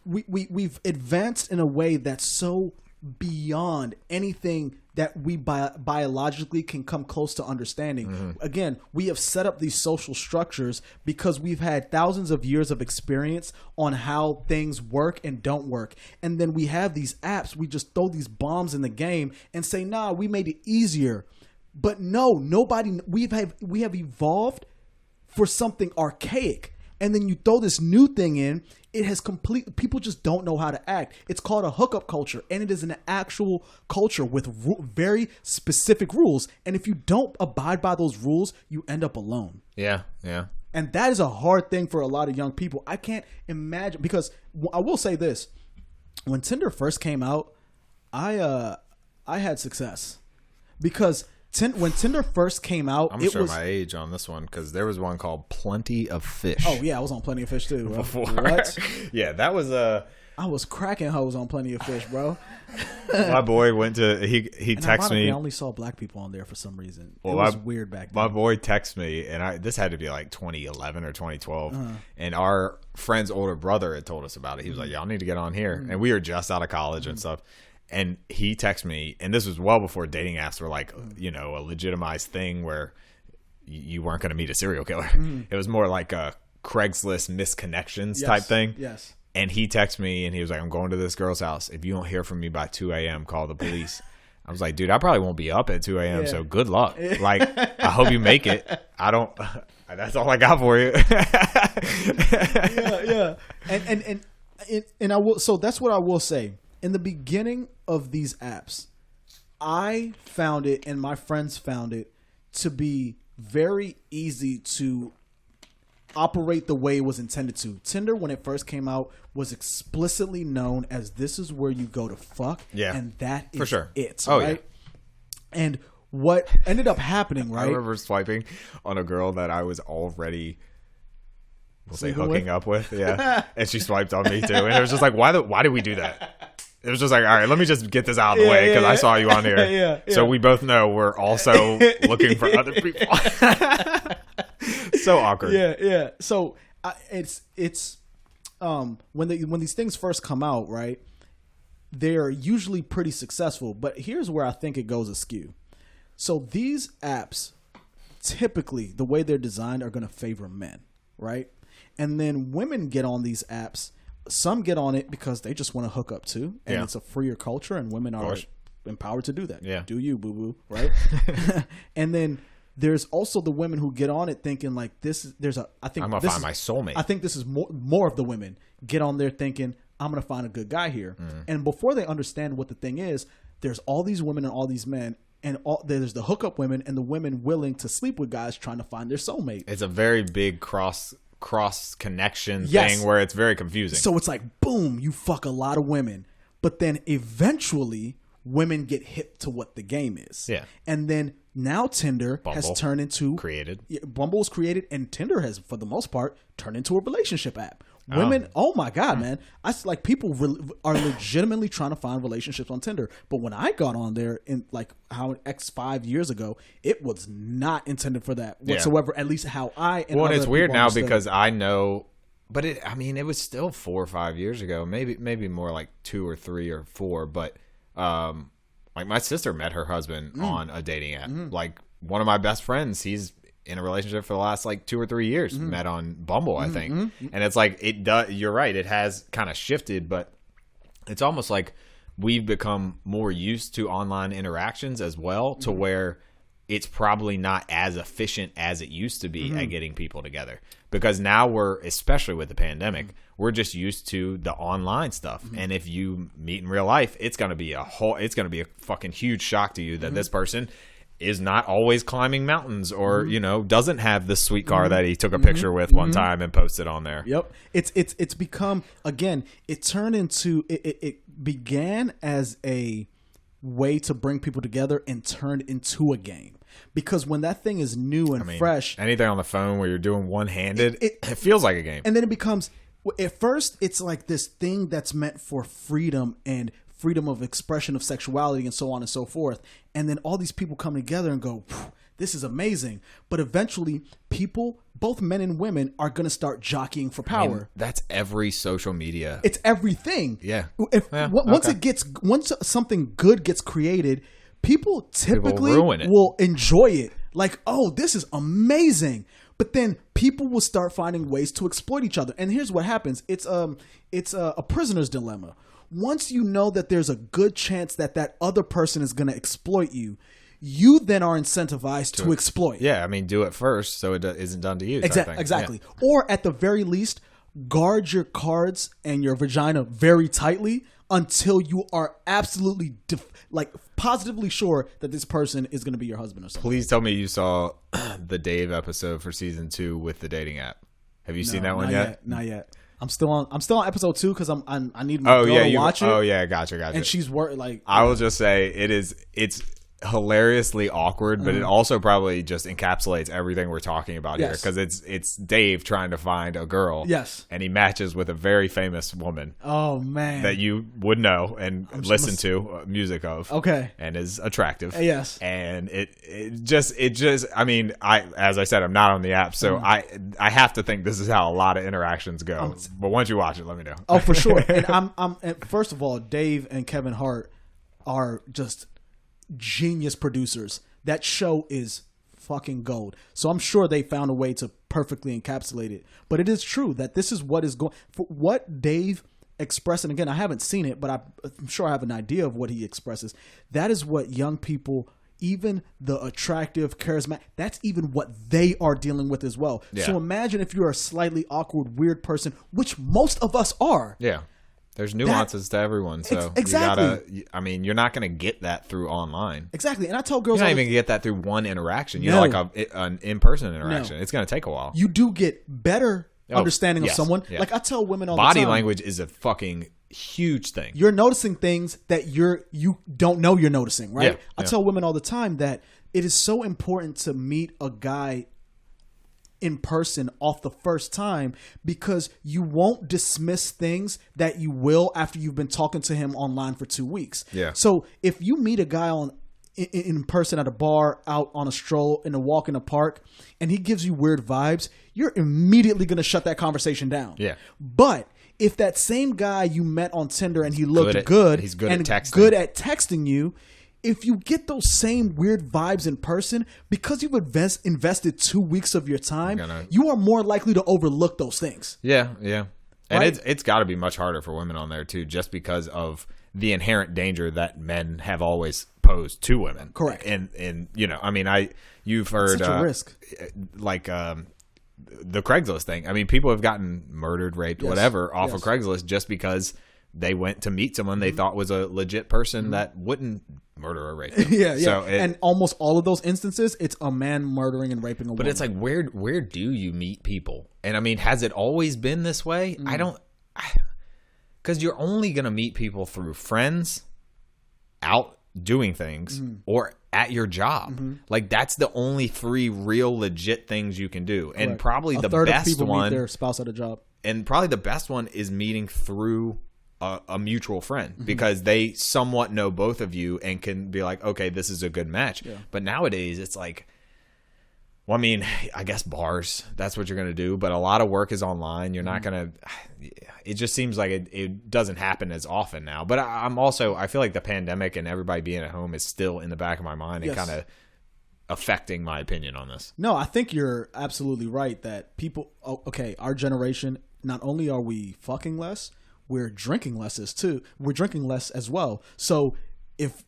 we've advanced in a way that's so beyond anything that we biologically can come close to understanding. Again, we have set up these social structures because we've had thousands of years of experience on how things work and don't work, and then we have these apps. We just throw these bombs in the game and say, "Nah, we made it easier," but no, nobody. We have evolved for something archaic, and then you throw this new thing in. It has people just don't know how to act. It's called a hookup culture, and it is an actual culture with very specific rules, and if you don't abide by those rules, you end up alone. Yeah. And that is a hard thing for a lot of young people. I can't imagine, because I will say this: when Tinder first came out, I had success because when Tinder first came out, I'm sure my age on this one, because there was one called Plenty of Fish. Oh yeah, I was on Plenty of Fish too, bro. Before. What? Yeah, that was I was cracking hoes on Plenty of Fish, bro. My boy went to he texted me. I only saw black people on there for some reason. Well, it was weird back then. My boy texted me, and this had to be like 2011 or 2012, and our friend's older brother had told us about it. He was like, "Y'all need to get on here," and we were just out of college and stuff. And he texted me, and this was well before dating apps were like, a legitimized thing where you weren't going to meet a serial killer. It was more like a Craigslist misconnections type thing. Yes. And he texted me, and he was like, "I'm going to this girl's house. If you don't hear from me by 2 a.m., call the police." I was like, "Dude, I probably won't be up at 2 a.m., so good luck. Like, I hope you make it. I don't. That's all I got for you." Yeah. And I will. So that's what I will say. In the beginning of these apps, I found it, and my friends found it, to be very easy to operate the way it was intended to. Tinder, when it first came out, was explicitly known as this is where you go to fuck, and that is for sure. It. Oh, right? Yeah. And what ended up happening, right? I remember swiping on a girl that I was already we'll say hooking up with. Yeah. And she swiped on me too. And it was just like, why did we do that? It was just like, all right, let me just get this out of the way because I saw you on here. Yeah. So we both know we're also looking for other people. So awkward. Yeah. So it's when these things first come out, right? They're usually pretty successful, but here's where I think it goes askew. So these apps, typically the way they're designed, are going to favor men, right? And then women get on these apps. Some get on it because they just want to hook up too, and it's a freer culture, and women are empowered to do that. Yeah, do you, boo boo, right? And then there's also the women who get on it thinking like this. I think I'm gonna find my soulmate. I think this is more of the women get on there thinking I'm gonna find a good guy here, and before they understand what the thing is, there's all these women and all these men. And there's the hookup women and the women willing to sleep with guys trying to find their soulmate. It's a very big cross connection thing where it's very confusing. So it's like, boom, you fuck a lot of women. But then eventually women get hip to what the game is. Yeah. And then now Tinder has turned into... Bumble was created, and Tinder has, for the most part, turned into a relationship app. Women, oh my God, man. People are legitimately trying to find relationships on Tinder. But when I got on there in like 5 years ago, it was not intended for that whatsoever, at least how I and it's weird now because I know, but it was still 4 or 5 years ago, maybe more like 2 or 3 or 4. But like my sister met her husband on a dating app. Like one of my best friends, he's in a relationship for the last like 2 or 3 years, met on Bumble, I think. And it's like, it does, you're right, it has kind of shifted, but it's almost like we've become more used to online interactions as well, to where it's probably not as efficient as it used to be at getting people together, because now we're, especially with the pandemic, we're just used to the online stuff. And if you meet in real life, it's going to be a fucking huge shock to you that this person is not always climbing mountains, or doesn't have the sweet car that he took a picture with one time and posted on there. Yep. It's become, again, it turned into it began as a way to bring people together and turned into a game, because when that thing is new and fresh, anything on the phone where you're doing one-handed, it feels like a game. And then it becomes, at first it's like this thing that's meant for freedom and freedom of expression of sexuality and so on and so forth. And then all these people come together and go, this is amazing. But eventually people, both men and women, are going to start jockeying for power. That's every social media. It's everything. Yeah. Once something good gets created, people typically will enjoy it. Like, oh, this is amazing. But then people will start finding ways to exploit each other. And here's what happens. It's a prisoner's dilemma. Once you know that there's a good chance that other person is going to exploit you, you then are incentivized to exploit. Yeah, do it first so it isn't done to you. Exactly. Yeah. Or at the very least, guard your cards and your vagina very tightly until you are absolutely positively sure that this person is going to be your husband or something. Please tell me you saw the Dave episode for season 2 with the dating app. Have you seen that one yet? Not yet. I'm still on episode 2 because I need my girl to watch it. Oh yeah, gotcha. And she's I will just say it's hilariously awkward, but it also probably just encapsulates everything we're talking about here, because it's Dave trying to find a girl. Yes. And he matches with a very famous woman. Oh man. That you would know and listen to music of. Okay. And is attractive. Yes. And it just as I said, I'm not on the app, so I have to think this is how a lot of interactions go. But once you watch it, let me know. Oh, for sure. And and first of all, Dave and Kevin Hart are just genius producers. That show is fucking gold. So I'm sure they found a way to perfectly encapsulate it. But it is true that this is what is going, for what Dave expressed, and again, I haven't seen it, but I'm sure I have an idea of what he expresses. That is what young people, even the attractive, charismatic, that's even what they are dealing with as well. Yeah. So imagine if you're a slightly awkward, weird person, which most of us are. Yeah. There's nuances to everyone, so exactly. You're not going to get that through online. Exactly, and I tell girls, you're not even going to get that through one interaction. An in-person interaction. No. It's going to take a while. You do get better understanding of someone. Yeah. Like I tell women all the time, body language is a fucking huge thing. You're noticing things that you don't know you're noticing, right? Yeah. I tell women all the time that it is so important to meet a guy in person off the first time because you won't dismiss things that you will after you've been talking to him online for 2 weeks. Yeah. So if you meet a guy in person at a bar, out on a stroll, in a walk in a park, and he gives you weird vibes, you're immediately going to shut that conversation down. Yeah. But if that same guy you met on Tinder and he looked he's good at texting. good at texting you, if you get those same weird vibes in person, because you've invested 2 weeks of your time, you are more likely to overlook those things. Yeah. And right? it's got to be much harder for women on there too, just because of the inherent danger that men have always posed to women. Correct. And I mean, you've heard such a risk. Like the Craigslist thing. I mean, people have gotten murdered, raped, whatever off of Craigslist just because they went to meet someone they thought was a legit person that wouldn't murder or rape them. Yeah. So and almost all of those instances, it's a man murdering and raping a woman. But it's like, where do you meet people? And I mean, has it always been this way? Because you're only going to meet people through friends, out doing things, or at your job. Like, that's the only 3 real legit things you can do. And probably the best of people one, meet their spouse at a job. And probably the best one is meeting through a mutual friend, because they somewhat know both of you and can be like, okay, this is a good match. Yeah. But nowadays it's like, well, I mean, I guess bars, that's what you're going to do. But a lot of work is online. You're not going to, it just seems like it doesn't happen as often now. But I feel like the pandemic and everybody being at home is still in the back of my mind and kind of affecting my opinion on this. No, I think you're absolutely right that people, our generation, not only are we fucking less, we're drinking less as well. So if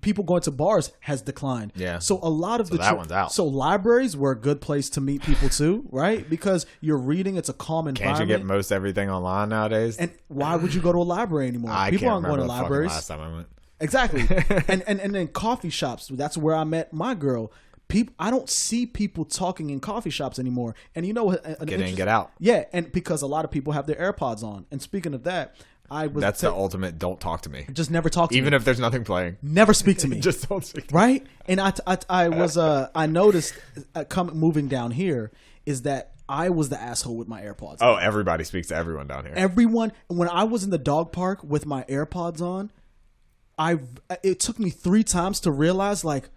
people going to bars has declined. Yeah. So a lot of that one's out. So libraries were a good place to meet people too, right? Because you're reading, it's a calm environment. Can't you get most everything online nowadays? And why would you go to a library anymore? People aren't going to libraries. Last time I went. Exactly. and then coffee shops. That's where I met my girl. I don't see people talking in coffee shops anymore. And you know, get in, get out. Yeah, and because a lot of people have their AirPods on. And speaking of that, that's the ultimate. Don't talk to me. Just never talk to me. Even if there's nothing playing. Never speak to me. Just don't speak to me. Right? And I noticed moving down here is that I was the asshole with my AirPods. Oh, everybody speaks to everyone down here. Everyone. When I was in the dog park with my AirPods on, it took me 3 times to realize, like,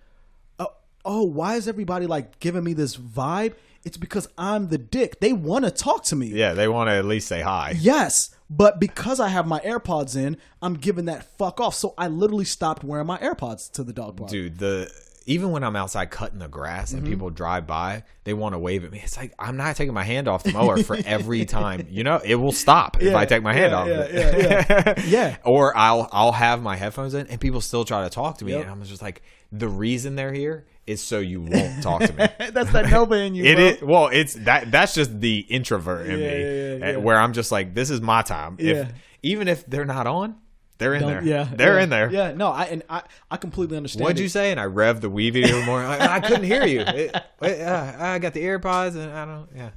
why is everybody like giving me this vibe? It's because I'm the dick. They want to talk to me. Yeah, they want to at least say hi. Yes, but because I have my AirPods in, I'm giving that fuck off. So I literally stopped wearing my AirPods to the dog park. Dude, even when I'm outside cutting the grass and people drive by, they want to wave at me. It's like, I'm not taking my hand off the mower for every time. You know, it will stop if I take my hand off. Yeah. Or I'll have my headphones in and people still try to talk to me. Yep. And I'm just like, the reason they're here is so you won't talk to me. That's that Nova in you. That's just the introvert in me, where I'm just like, this is my time. Even if they're not on, they're in there. Yeah, they're in there. Yeah, no, I completely understand. What'd you say? And I revved the Wii video more. I couldn't hear you. I got the AirPods, and I don't. Yeah.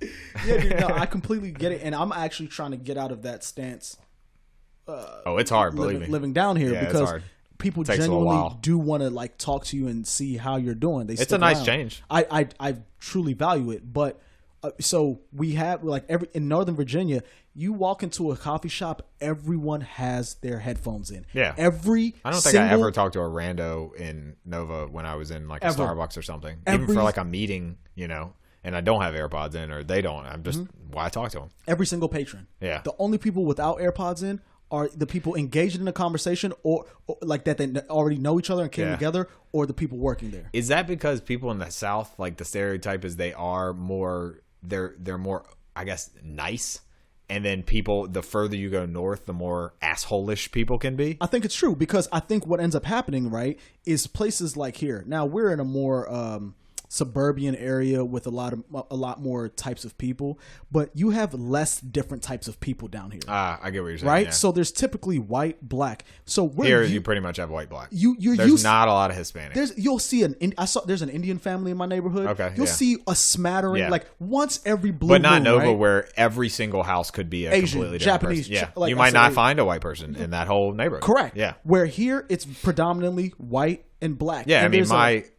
Yeah, dude, no, I completely get it, and I'm actually trying to get out of that stance. It's hard. Believe me, living down here because it's hard. People genuinely do want to like talk to you and see how you're doing. It's a nice change. I truly value it, but so we have like in Northern Virginia, you walk into a coffee shop, everyone has their headphones in. Yeah, I don't think I ever talked to a rando in Nova when I was in like a Starbucks or something, even for like a meeting, you know. And I don't have AirPods in, or they don't. I'm just why talk to them. Every single patron. Yeah. The only people without AirPods in are the people engaged in a conversation or like that they already know each other and came together, or the people working there. Is that because people in the South, like the stereotype is they are more, they're more, I guess, nice? And then people, the further you go north, the more asshole-ish people can be? I think it's true, because I think what ends up happening, right, is places like here. Now, we're in a more suburban area with a lot more types of people, but you have less different types of people down here. I get what you're saying, right? Yeah. So there's typically white, black. So here you pretty much have white, black. There's not a lot of Hispanic. You'll see there's an Indian family in my neighborhood. Okay, you'll see a smattering like once every blue but not moon, Nova, right? where every single house could be a Asian, completely different Japanese, person. Yeah, like you might not find a white person in that whole neighborhood. Correct. Yeah, where here it's predominantly white and black. Yeah, and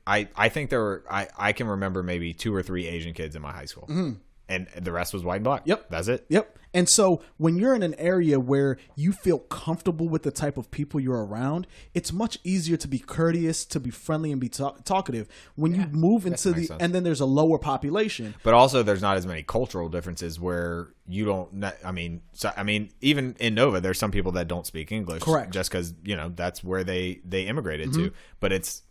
I think there were I can remember maybe 2 or 3 Asian kids in my high school, and the rest was white and black. Yep, that's it. Yep. And so when you're in an area where you feel comfortable with the type of people you're around, it's much easier to be courteous, to be friendly, and be talkative. When you move into and then there's a lower population. But also there's not as many cultural differences where you don't, I mean, even in Nova, there's some people that don't speak English. Correct. Just because, that's where they immigrated to. But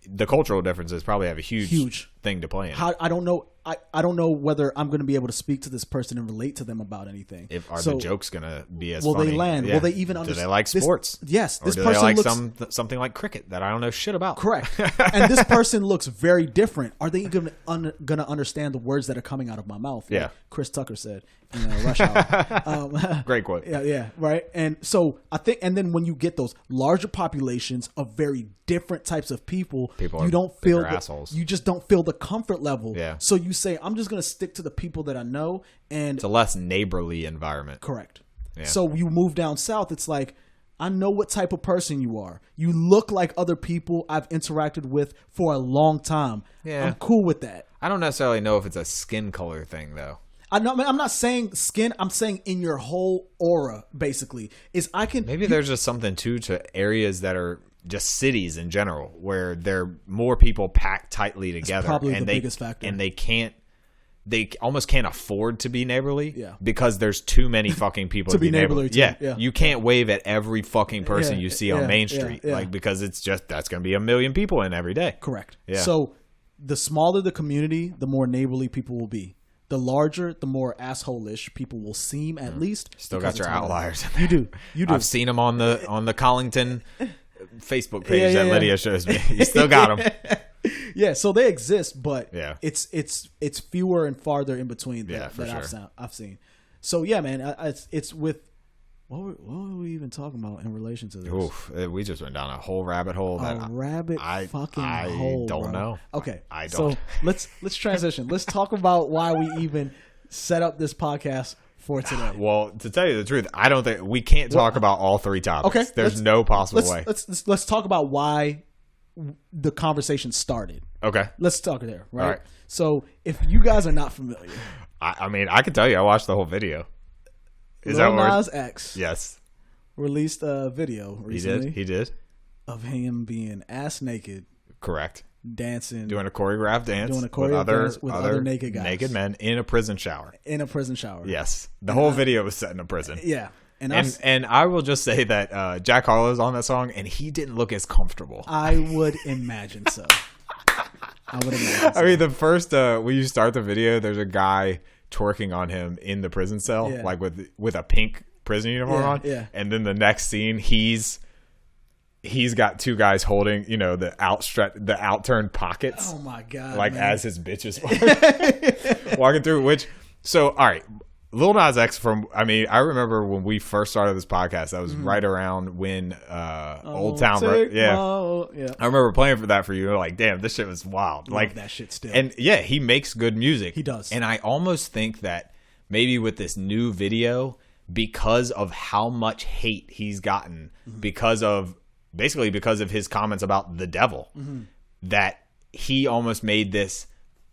the cultural differences probably have a huge thing to play in. I don't know. I don't know whether I'm going to be able to speak to this person and relate to them about anything. Are the jokes going to be as funny? Will they land? Yeah. Will they even understand? Do they like sports? Yes. This person they like something like cricket that I don't know shit about? Correct. And this person looks very different. Are they going to understand the words that are coming out of my mouth? Yeah. Like Chris Tucker said in Rush Hour. Great quote. Yeah. Right. And so I think, and then when you get those larger populations of very different types of people you don't feel assholes. You just don't feel the comfort level. Yeah. So you say, I'm just going to stick to the people that I know, and it's a less neighborly environment. Correct. Yeah. So you move down south, it's like, I know what type of person you are. You look like other people I've interacted with for a long time. Yeah. I'm cool with that. I don't necessarily know if it's a skin color thing though. I'm not saying skin. I'm saying in your whole aura, basically. Maybe there's just something to areas that are just cities in general where there are more people packed tightly together. That's probably the biggest factor. And they almost can't afford to be neighborly. Yeah. Because there's too many fucking people to be neighborly. Yeah. You can't wave at every fucking person you see on Main Street. Like, because it's just, that's going to be 1 million people in every day. Correct. Yeah. So the smaller the community, the more neighborly people will be. The larger, the more asshole-ish people will seem, at least. Still got your outliers. You do. I've seen them on the Collington Facebook page that Lydia shows me. You still got them. Yeah, so they exist, but it's fewer and farther in between that I've seen. So yeah, man, it's with what were we even talking about in relation to this? Oof, we just went down a whole rabbit hole. Hole. I don't know. Okay, I don't. So let's transition. Let's talk about why we even set up this podcast for today. Well, to tell you the truth, I don't think we can't talk about all 3 topics. Okay, there's no possible way. Let's talk about why the conversation started. Okay, let's talk there. Right. All right. So if you guys are not familiar, I mean, I can tell you, I watched the whole video. Lil Nas X released a video recently. He did. Of him being ass naked. Correct. Dancing. Doing a choreographed dance. With other naked guys. Naked men in a prison shower. Yes. The whole video was set in a prison. Yeah. And I will just say that Jack Harlow's on that song, and he didn't look as comfortable. I would imagine so. I mean, the first, when you start the video, there's a guy twerking on him in the prison cell, like with a pink prison uniform on. Yeah. And then the next scene, he's got 2 guys holding, the outturned pockets. Oh my god! Like, man. as his bitches walking through. So all right, Lil Nas X I remember when we first started this podcast. That was right around when Old Town. I remember playing for that for you. Like, damn, this shit was wild. Like that shit still. And yeah, he makes good music. He does. And I almost think that maybe with this new video, because of how much hate he's gotten, because of his comments about the devil, that he almost made this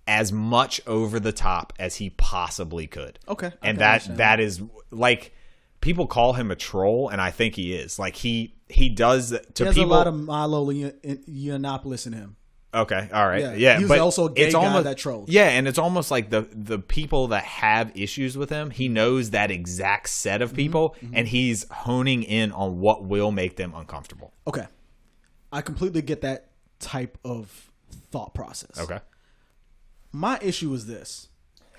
as much over the top as he possibly could. Okay. And that is, like, people call him a troll, and I think he is. Like, he does to people. There's a lot of Milo Yiannopoulos in him. Okay, all right. Yeah, he's but also a gay guy that trolls. Yeah, and it's almost like the people that have issues with him, he knows that exact set of people, and he's honing in on what will make them uncomfortable. Okay. I completely get that type of thought process. Okay. My issue is this.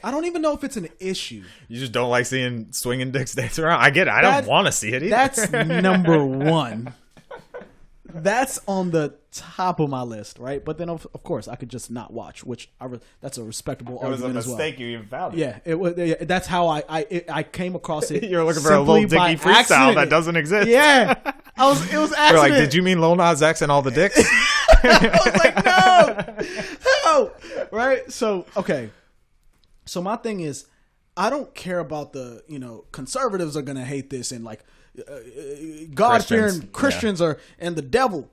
I don't even know if it's an issue. You just don't like seeing swinging dicks dance around? I get it. I don't want to see it either. That's number one. That's on the top of my list, right? But then, of course, I could just not watch, which that's a respectable argument as well. It was a mistake you even found it. Yeah, it was. That's how I came across it. You're looking for a Lil Dicky freestyle accident. that doesn't exist. Yeah, it was accident. You're like, did you mean Lil Nas X and all the dicks? I was like, no, right? So, okay. So my thing is, I don't care about the, conservatives are going to hate this and like God-fearing Christians and the devil.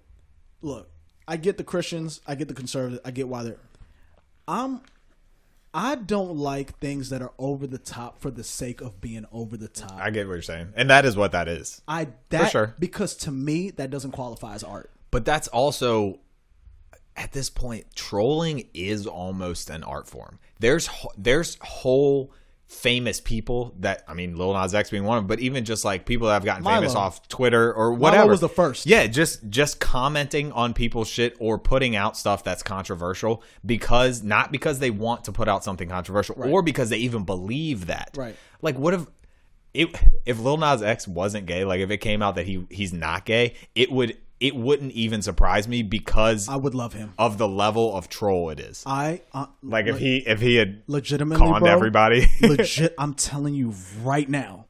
Look, I get the Christians. I get the conservatives. I get why they're. I don't like things that are over the top for the sake of being over the top. I get what you're saying, and that is what that is. For sure. Because to me, that doesn't qualify as art. But that's also, at this point, trolling is almost an art form. There's whole famous people that, I mean, Lil Nas X being one of them, but even just like people that have gotten famous off Twitter or whatever. Milo was the first. Yeah, just commenting on people's shit or putting out stuff that's controversial not because they want to put out something controversial or because they even believe that. Right. Like, what if Lil Nas X wasn't gay, like if it came out that he's not gay, it wouldn't even surprise me because I would love him of the level of troll it is. If he had legitimately conned everybody. I'm telling you right now,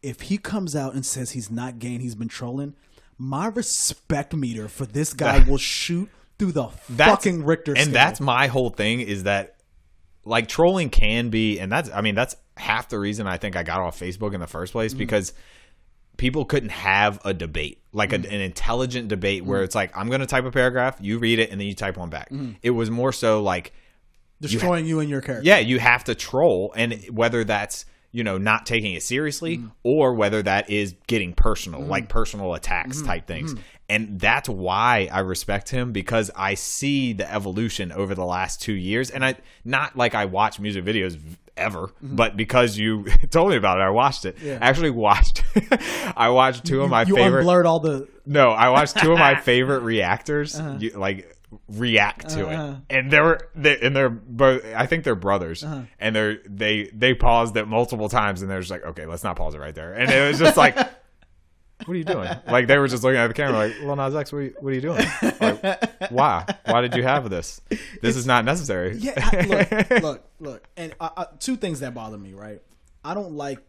if he comes out and says he's not gay and he's been trolling, my respect meter for this guy will shoot through the fucking Richter scale. And that's my whole thing is that like trolling can be, and that's half the reason I think I got off Facebook in the first place because people couldn't have a debate, like an intelligent debate where it's like, I'm going to type a paragraph, you read it, and then you type one back. It was more so like destroying you and your character. Yeah, you have to troll, and whether that's, not taking it seriously or whether that is getting personal, like personal attacks type things. And that's why I respect him, because I see the evolution over the last 2 years. And not like I watch music videos ever, but because you told me about it, I watched it. Yeah. I actually watched two of my favorite. You unblurred all the. No, I watched two of my favorite reactors. React to it, and they're both, I think they're brothers, and they paused it multiple times, and they're just like, okay, let's not pause it right there. And it was just like, what are you doing? Like they were just looking at the camera like, Lil Nas X, what are you doing? Like, why did you have this? This is not necessary. Yeah, look, and two things that bother me, right? I don't like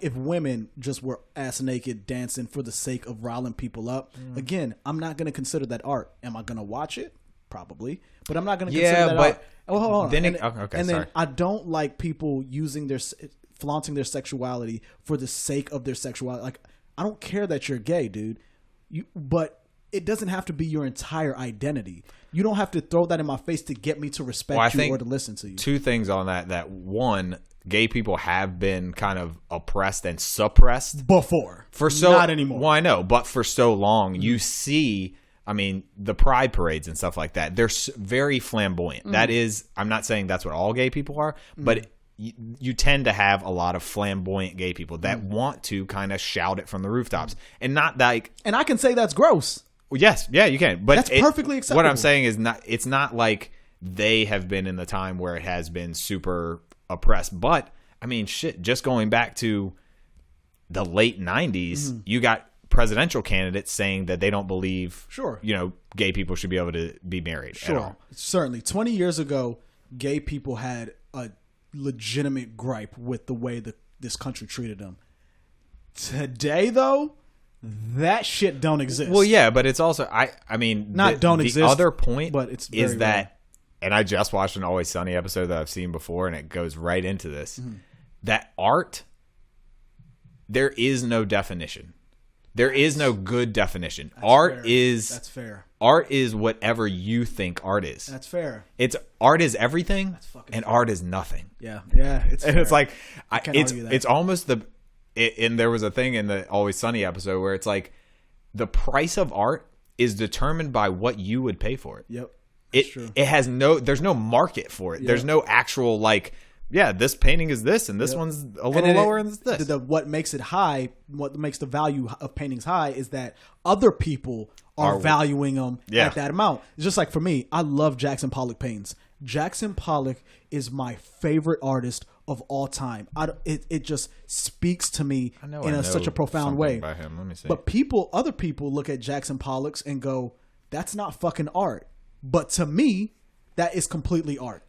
if women just were ass naked dancing for the sake of riling people up. Again, I'm not going to consider that art. Am I going to watch it? Probably, but I'm not going to consider that art. Oh, hold on. Then I don't like people flaunting their sexuality for the sake of their sexuality. Like, I don't care that you're gay, dude. But it doesn't have to be your entire identity. You don't have to throw that in my face to get me to respect you or to listen to you. Two things on that. That one, gay people have been kind of oppressed and suppressed before. Not anymore. Well, I know, but for so long, you see, I mean, the pride parades and stuff like that. They're very flamboyant. That is, I'm not saying that's what all gay people are, but you tend to have a lot of flamboyant gay people that want to kind of shout it from the rooftops, and not like. And I can say that's gross. Well, yes, yeah, you can, but that's perfectly acceptable. What I'm saying is it's not like they have been in the time where it has been super oppressed. But I mean, shit, just going back to the late 90s, you got presidential candidates saying that they don't believe, gay people should be able to be married. At all. Certainly. 20 years ago, gay people had a legitimate gripe with the way this country treated them. Today, though, that shit don't exist. Well, yeah, but it's also, I mean, exist. The other point but it's is that, and I just watched an Always Sunny episode that I've seen before, and it goes right into this, that art, there is no definition. There is no good definition. That's fair. Art is whatever you think art is. That's fair. Art is everything, and fair. Art is nothing. Yeah. It's like it's almost and there was a thing in the Always Sunny episode where it's like the price of art is determined by what you would pay for it. Yep. It has there's no market for it. Yep. There's no actual this painting is this and this one's a little lower than this. What makes it high, what makes the value of paintings high is that other people are valuing them at that amount. It's just like for me, I love Jackson Pollock paintings. Jackson Pollock is my favorite artist of all time. It just speaks to me in such a profound way. By him. Let me see. But other people look at Jackson Pollock's and go, "That's not fucking art." But to me, that is completely art.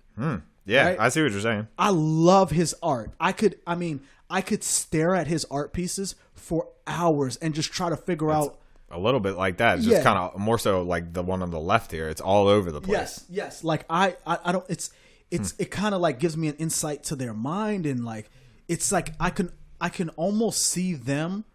Yeah, right? I see what you're saying. I love his art. I could stare at his art pieces for hours and just try to figure out. A little bit like that. It's just kind of more so like the one on the left here. It's all over the place. Yes. Like I don't. It kind of like gives me an insight to their mind, and like it's like I can almost see them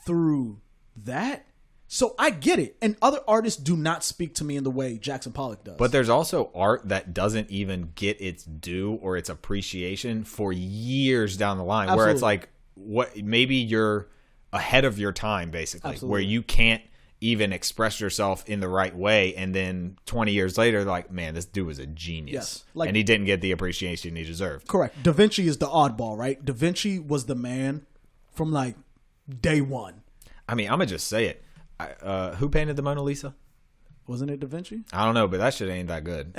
through that. So I get it. And other artists do not speak to me in the way Jackson Pollock does. But there's also art that doesn't even get its due or its appreciation for years down the line. Absolutely. Where it's like, what maybe you're ahead of your time, basically. Absolutely. Where you can't even express yourself in the right way. And then 20 years later, like, man, this dude was a genius. Yes. Like, and he didn't get the appreciation he deserved. Correct. Da Vinci is the oddball, right? Da Vinci was the man from like day one. I mean, I'm going to just say it. Who painted the Mona Lisa? Wasn't it Da Vinci? I don't know, but that shit ain't that good.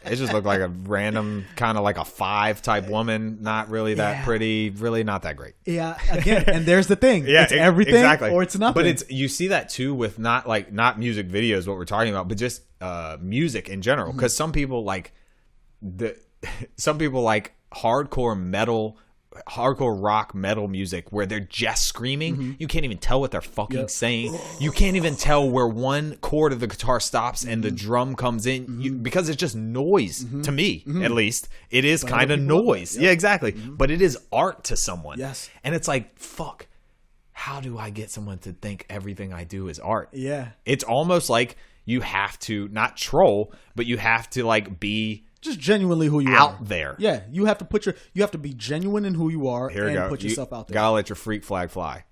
It just looked like a random kind of like a 5 type woman, not really that pretty, really not that great. Yeah, again, and there's the thing. It's everything exactly. Or it's nothing. But it's you see that too with not music videos, what we're talking about, but just music in general. Because some people like hardcore rock metal music where they're just screaming. You can't even tell what they're fucking saying. You can't even tell where one chord of the guitar stops and the drum comes in because it's just noise to me, at least. It is kind of noise. Yeah, exactly. But it is art to someone. Yes. And it's like, fuck, how do I get someone to think everything I do is art? Yeah. It's almost like you have to not troll, but you have to like be just genuinely who you are out there. Yeah, you have to be genuine in who you are and put yourself out there. Gotta let your freak flag fly.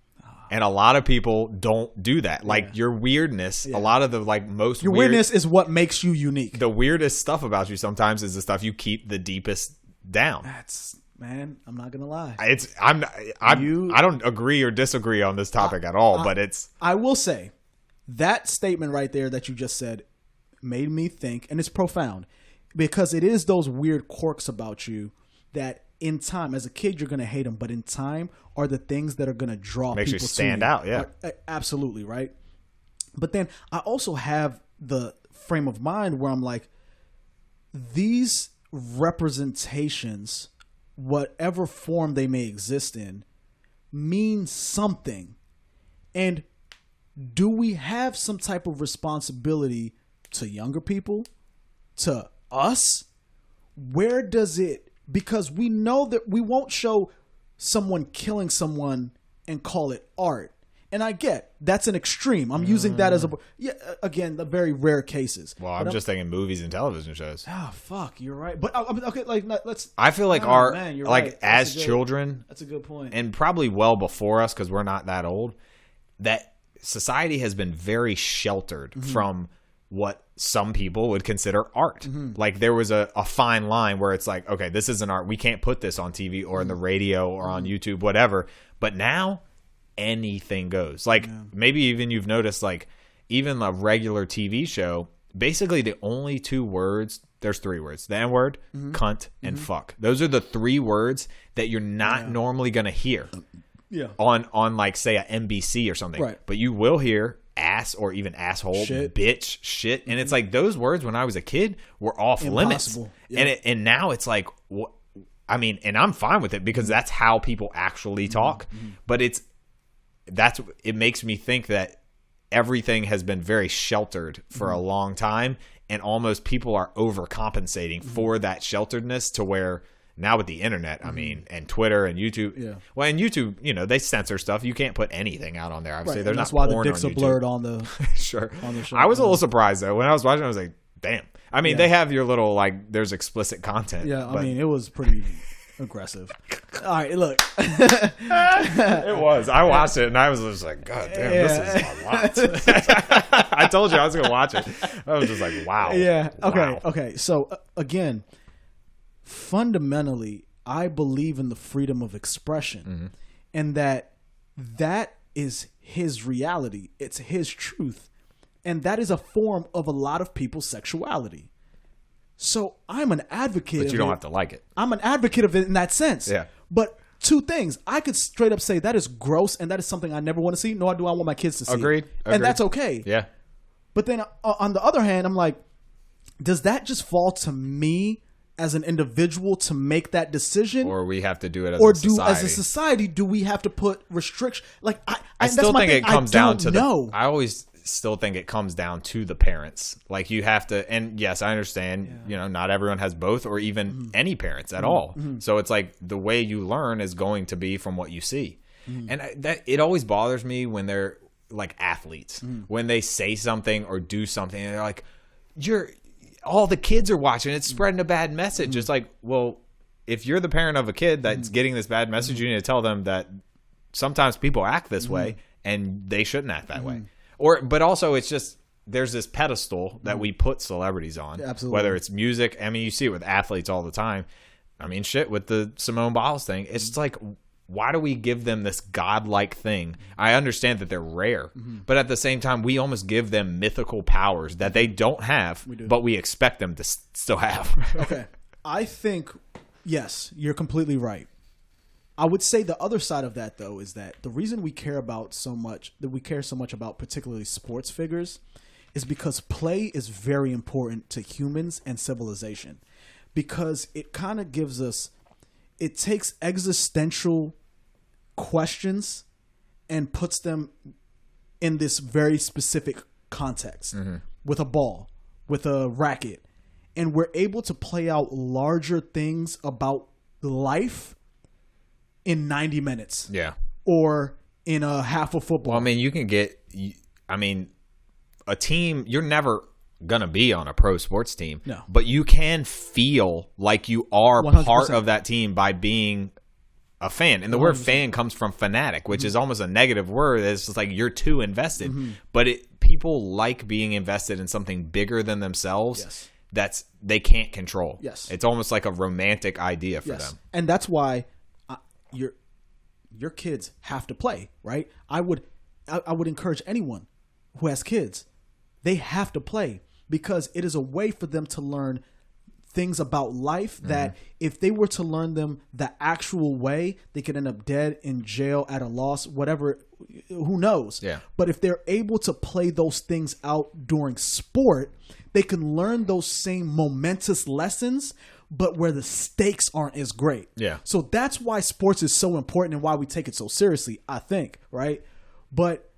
And a lot of people don't do that. Like your weirdness, a lot of the your weirdness is what makes you unique. The weirdest stuff about you sometimes is the stuff you keep the deepest down. Man, I'm not gonna lie. I don't agree or disagree on this topic at all, but it's. I will say that statement right there that you just said made me think, and it's profound. Because it is those weird quirks about you that in time, as a kid, you're going to hate them. But in time are the things that are going to draw makes people you stand to you. out. Yeah, absolutely. Right. But then I also have the frame of mind where I'm like, these representations, whatever form they may exist in, mean something. And do we have some type of responsibility to younger people, to us? Where does it, because we know that we won't show someone killing someone and call it art. And I get that's an extreme. I'm using that as again, the very rare cases. Well, I'm just thinking movies and television shows. Oh, fuck, you're right. But okay, let's. I feel like art, man, right. As children, that's a good point, and probably well before us because we're not that old. That society has been very sheltered from what some people would consider art. Like there was a fine line where it's like, okay, this isn't art. We can't put this on TV or in the radio or on YouTube, whatever. But now anything goes. Like maybe even you've noticed, like even a regular TV show, basically the only 2 words, there's 3 words, the N word, cunt, and fuck. Those are the 3 words that you're not normally going to hear on like say a NBC or something. Right. But you will hear ass or even asshole, shit. Bitch, shit. And it's like those words when I was a kid were off limits. And now it's like, what? I mean, and I'm fine with it because that's how people actually talk. But it makes me think that everything has been very sheltered for a long time, and almost people are overcompensating for that shelteredness to where now with the internet, I mean, and Twitter and YouTube. Well, and YouTube, you know, they censor stuff. You can't put anything out on there. Obviously, there's that's not why the dicks are blurred on the sure. On the show. I was a little surprised though when I was watching. I was like, damn. I mean, they have your little like there's explicit content. Yeah, I mean, it was pretty aggressive. All right, look. It was. I watched it and I was just like, God damn, this is a lot. I told you I was gonna watch it. I was just like, wow. Yeah. Okay. Wow. Okay. So again, fundamentally, I believe in the freedom of expression, and that is his reality. It's his truth, and that is a form of a lot of people's sexuality. So I'm an advocate. But you don't have to like it. I'm an advocate of it in that sense. Yeah. But 2 things. I could straight up say that is gross, and that is something I never want to see, nor do I want my kids to see. Agreed. And that's okay. Yeah. But then on the other hand, I'm like, does that just fall to me as an individual to make that decision, or we have to do it as a society? As a society, do we have to put restriction? Like I still think it comes down to I always still think it comes down to the parents. Like you have to, and yes, I understand, you know, not everyone has both or even any parents at all. So it's like the way you learn is going to be from what you see. And that it always bothers me when like athletes when they say something or do something, and they're like, all the kids are watching. It's spreading a bad message. It's like, well, if you're the parent of a kid that's getting this bad message, you need to tell them that sometimes people act this way and they shouldn't act that way. But also it's just, there's this pedestal that we put celebrities on. Absolutely. Whether it's music. I mean, you see it with athletes all the time. I mean, shit, with the Simone Biles thing. It's just like, why do we give them this godlike thing? I understand that they're rare, but at the same time, we almost give them mythical powers that they don't have, but we expect them to still have. Okay. I think, yes, you're completely right. I would say the other side of that, though, is that the reason we care so much about particularly sports figures is because play is very important to humans and civilization, because it kind of gives us, it takes existential questions and puts them in this very specific context with a ball, with a racket, and we're able to play out larger things about life in 90 minutes. Yeah. Or in a half of football. Well, I mean, you can get, a team, you're never going to be on a pro sports team. No. But you can feel like you are 100%. part of that team by being a fan. And the 100%. Word fan comes from fanatic, which is almost a negative word. It's just like you're too invested. But people like being invested in something bigger than themselves that's they can't control. Yes. It's almost like a romantic idea for them. And that's why your kids have to play, right? I would encourage anyone who has kids, they have to play, because it is a way for them to learn things about life that if they were to learn them the actual way, they could end up dead, in jail, at a loss, whatever, who knows? Yeah. But if they're able to play those things out during sport, they can learn those same momentous lessons, but where the stakes aren't as great. Yeah. So that's why sports is so important and why we take it so seriously, I think, right? But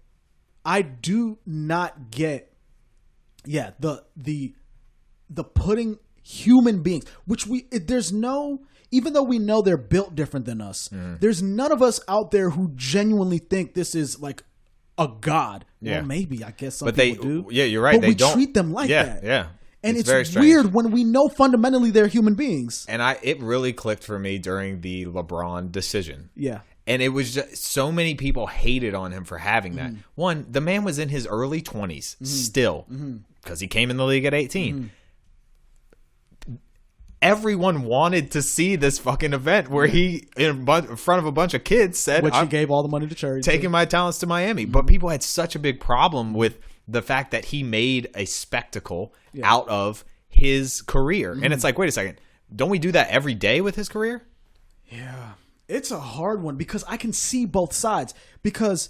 I do not get, the putting human beings, which there's no, even though we know they're built different than us, there's none of us out there who genuinely think this is like a god. Yeah. Well, maybe, I guess some but people do. Yeah, you're right. But we treat them like that. Yeah. And it's very strange. weird when we know fundamentally they're human beings. And it really clicked for me during the LeBron decision. Yeah. And it was just so many people hated on him for having that. One, the man was in his early 20s still, because he came in the league at 18. Everyone wanted to see this fucking event where he, in front of a bunch of kids, said, which he gave all the money to charity. Taking my talents to Miami. But people had such a big problem with the fact that he made a spectacle out of his career. And it's like, wait a second. Don't we do that every day with his career? Yeah. It's a hard one, because I can see both sides. Because,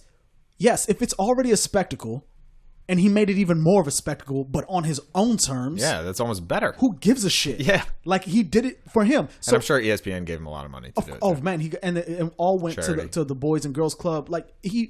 yes, if it's already a spectacle, and he made it even more of a spectacle, but on his own terms. Yeah, that's almost better. Who gives a shit? Yeah. Like, he did it for him. So, and I'm sure ESPN gave him a lot of money to do it. Oh, man. And all went to the Boys and Girls Club. Like, he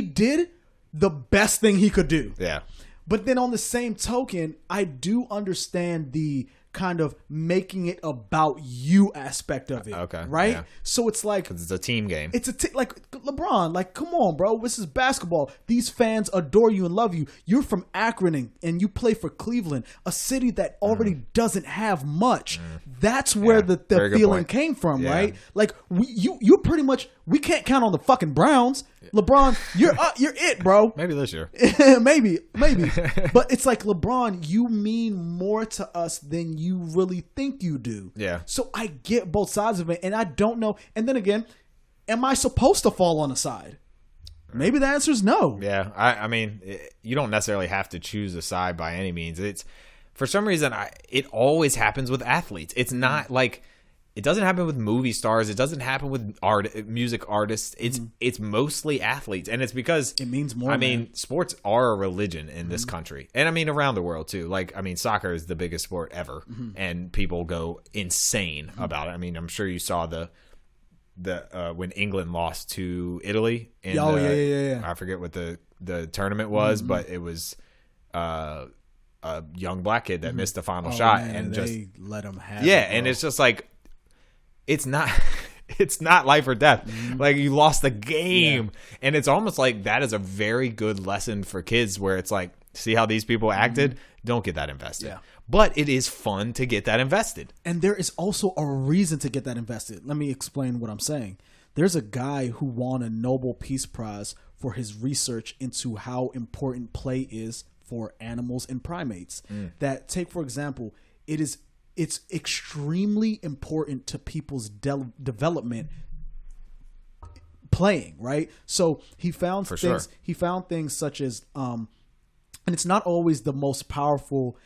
did the best thing he could do. Yeah. But then on the same token, I do understand the kind of making it about you aspect of it. Okay. Right? Yeah. So it's like, 'cause it's a team game. It's like LeBron, like, come on, bro. This is basketball. These fans adore you and love you. You're from Akron and you play for Cleveland, a city that already doesn't have much. That's where the feeling came from, right? Like, you pretty much, we can't count on the fucking Browns. LeBron, you're it, bro. Maybe this year. maybe. But it's like, LeBron, you mean more to us than you really think you do. Yeah. So I get both sides of it, and I don't know. And then again, am I supposed to fall on a side? Maybe the answer is no. Yeah. I mean, you don't necessarily have to choose a side by any means. It's, for some reason, it always happens with athletes. It's not like, it doesn't happen with movie stars. It doesn't happen with music artists. It's mostly athletes. And it's because it means more. I mean, sports are a religion in this country. And I mean, around the world too. Like, I mean, soccer is the biggest sport ever. And people go insane about it. I mean, I'm sure you saw the when England lost to Italy. Yeah. I forget what the tournament was, but it was a young black kid that missed the final shot. Man, and they let him have it. Yeah. Bro. And it's just like, it's not it's not life or death. Like, you lost the game. And it's almost like that is a very good lesson for kids where it's like, see how these people acted? Don't get that invested. Yeah. But it is fun to get that invested. And there is also a reason to get that invested. Let me explain what I'm saying. There's a guy who won a Nobel Peace Prize for his research into how important play is for animals and primates. That, take for example, it's extremely important to people's development playing, right? So he found He found things such as and it's not always the most powerful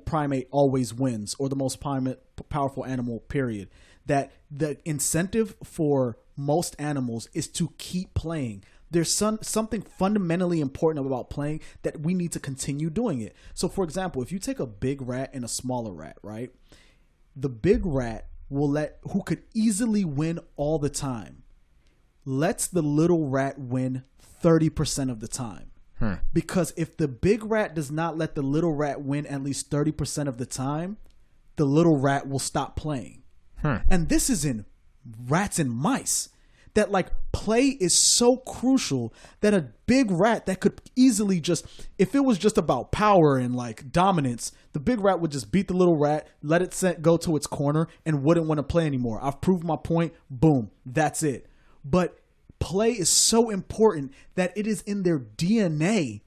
primate always wins, or the most powerful animal, period. That the incentive for most animals is to keep playing. There's something fundamentally important about playing that we need to continue doing it. So, for example, if you take a big rat and a smaller rat, right? The big rat who could easily win all the time, lets the little rat win 30% of the time. Because if the big rat does not let the little rat win at least 30% of the time, the little rat will stop playing. And this is in rats and mice. That, like, play is so crucial that a big rat that could easily just, if it was just about power and like dominance, the big rat would just beat the little rat, let it go to its corner, and wouldn't want to play anymore. I've proved my point. Boom. That's it. But play is so important that it is in their DNA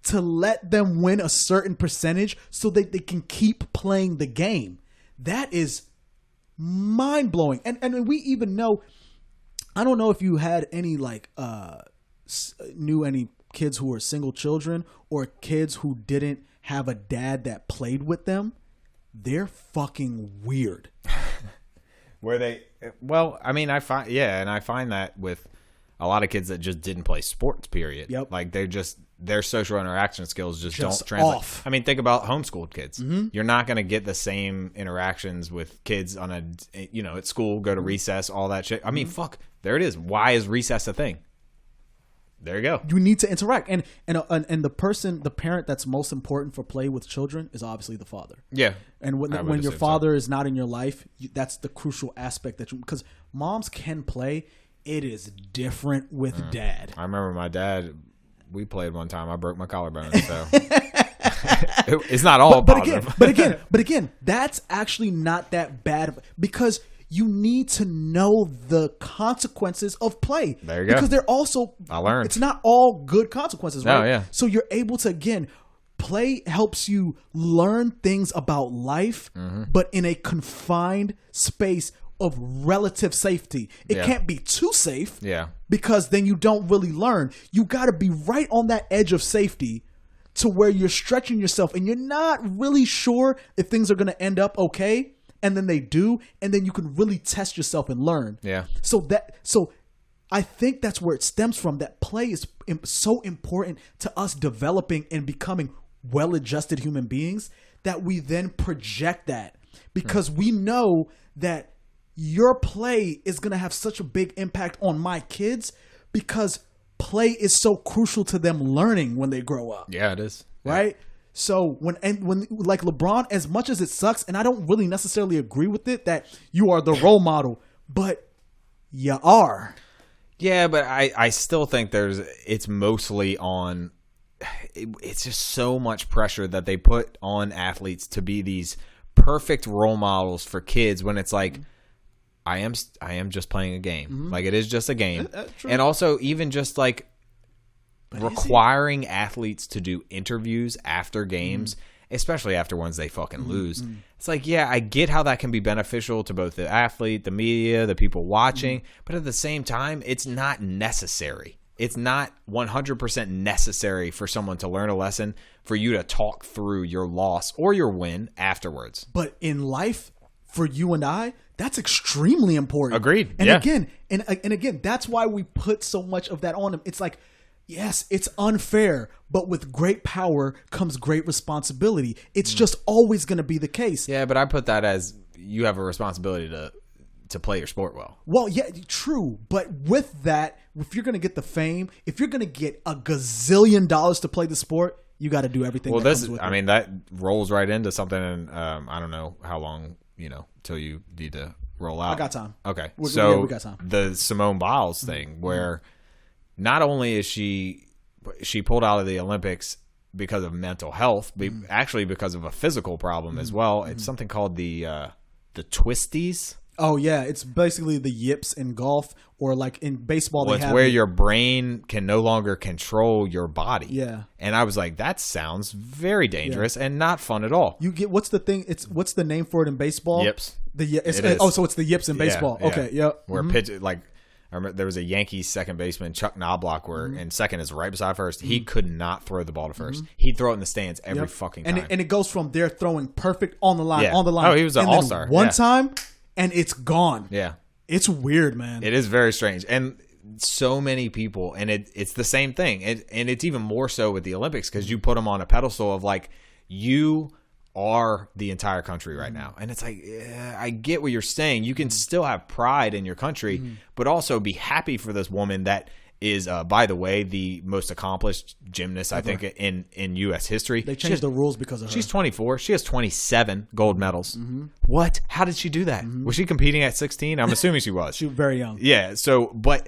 to let them win a certain percentage so that they can keep playing the game. That is mind-blowing. And we even know, I don't know if you had any knew any kids who were single children or kids who didn't have a dad that played with them. They're fucking weird. Were they? Well, I mean, I find that with a lot of kids that just didn't play sports, period. Yep. Like, their social interaction skills just don't translate. Off. I mean, think about homeschooled kids. You're not going to get the same interactions with kids on at school, go to recess, all that shit. I mean, fuck, there it is. Why is recess a thing? There you go. You need to interact, and the parent that's most important for play with children is obviously the father. Yeah. And when your father is not in your life, that's the crucial aspect because moms can play. It is different with dad. I remember my dad. We played one time. I broke my collarbone, so it's not all positive. But again, that's actually not that bad because you need to know the consequences of play. There you go. Because they're also, I learned, it's not all good consequences, right? Oh, yeah. So you're able to, again, play helps you learn things about life, but in a confined space of relative safety. It can't be too safe, because then you don't really learn. You got to be right on that edge of safety to where you're stretching yourself and you're not really sure if things are going to end up okay, and then they do, and then you can really test yourself and learn. So I think that's where it stems from, that play is so important to us developing and becoming well-adjusted human beings, that we then project that, because we know that your play is going to have such a big impact on my kids, because play is so crucial to them learning when they grow up. Yeah, it is. Right? Yeah. So when like LeBron, as much as it sucks, and I don't really necessarily agree with it, that you are the role model, but you are. Yeah, but I still think it's mostly on, it's just so much pressure that they put on athletes to be these perfect role models for kids, when it's like, I am just playing a game. Like, it is just a game. And also, even just like requiring athletes to do interviews after games, especially after ones they fucking lose. It's like, yeah, I get how that can be beneficial to both the athlete, the media, the people watching, but at the same time, it's not necessary. It's not 100% necessary for someone to learn a lesson for you to talk through your loss or your win afterwards. But in life, for you and I, that's extremely important. Agreed. And again, that's why we put so much of that on them. It's like, yes, it's unfair, but with great power comes great responsibility. It's just always going to be the case. Yeah, but I put that as, you have a responsibility to play your sport well. Well, yeah, true. But with that, if you're going to get the fame, if you're going to get $1 gazillion to play the sport, you got to do everything. Well, that rolls right into something. And I don't know how long, till you need to roll out? I got time. Okay. We got time. The Simone Biles thing, where not only is she pulled out of the Olympics because of mental health, actually because of a physical problem as well. It's something called the twisties. Oh yeah, it's basically the yips in golf, or like in baseball. Well, it's where your brain can no longer control your body. Yeah, and I was like, that sounds very dangerous and not fun at all. You get what's the thing? What's the name for it in baseball? Yips. So it's the yips in baseball. Yeah, okay, yep. Where pitch like. I remember there was a Yankees second baseman, Chuck Knobloch, where and second is right beside first. He could not throw the ball to first. He'd throw it in the stands every fucking time. And it goes from there throwing perfect on the line, on the line. Oh, he was an all-star. One time, and it's gone. Yeah. It's weird, man. It is very strange. And so many people, and it's the same thing. And it's even more so with the Olympics, because you put them on a pedestal of like, you are the entire country right now. And it's like, I get what you're saying. You can still have pride in your country, but also be happy for this woman that is, by the way, the most accomplished gymnast, I think, in U.S. history. They changed the rules because of her. She's 24. She has 27 gold medals. What? How did she do that? Was she competing at 16? I'm assuming she was. She was very young. Yeah. So, but,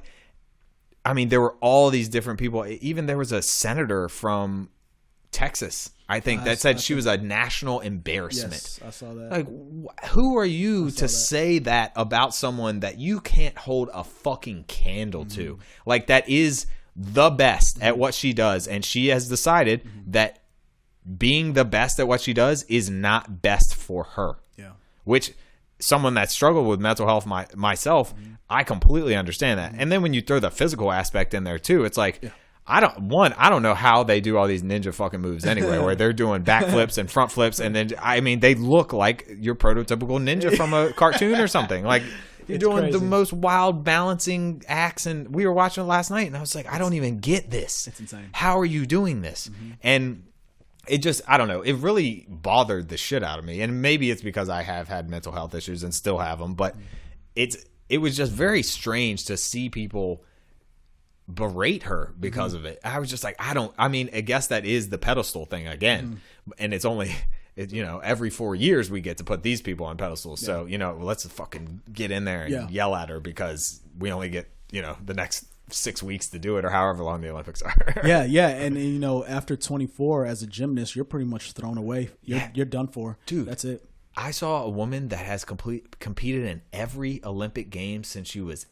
I mean, there were all these different people. Even there was a senator from Texas, I think, that said she was a national embarrassment. Yes, I saw that. Like, who are you to say that about someone that you can't hold a fucking candle to? Like, that is the best at what she does, and she has decided that being the best at what she does is not best for her. Yeah. Which, someone that struggled with mental health myself, I completely understand that. And then when you throw the physical aspect in there too, it's like, I don't know how they do all these ninja fucking moves anyway, where they're doing backflips and front flips, and then, I mean, they look like your prototypical ninja from a cartoon or something. Like, you're doing the most wild balancing acts, and we were watching it last night, and I was like, I don't even get this. It's insane. How are you doing this? And it just, I don't know, it really bothered the shit out of me, and maybe it's because I have had mental health issues and still have them, but it was just very strange to see people berate her because of it. I was just like, I guess that is the pedestal thing again. And it's only, every 4 years we get to put these people on pedestals. So, let's fucking get in there and yell at her because we only get, the next 6 weeks to do it, or however long the Olympics are. Yeah. And, after 24 as a gymnast, you're pretty much thrown away. You're done for. Dude. That's it. I saw a woman that has competed in every Olympic game since she was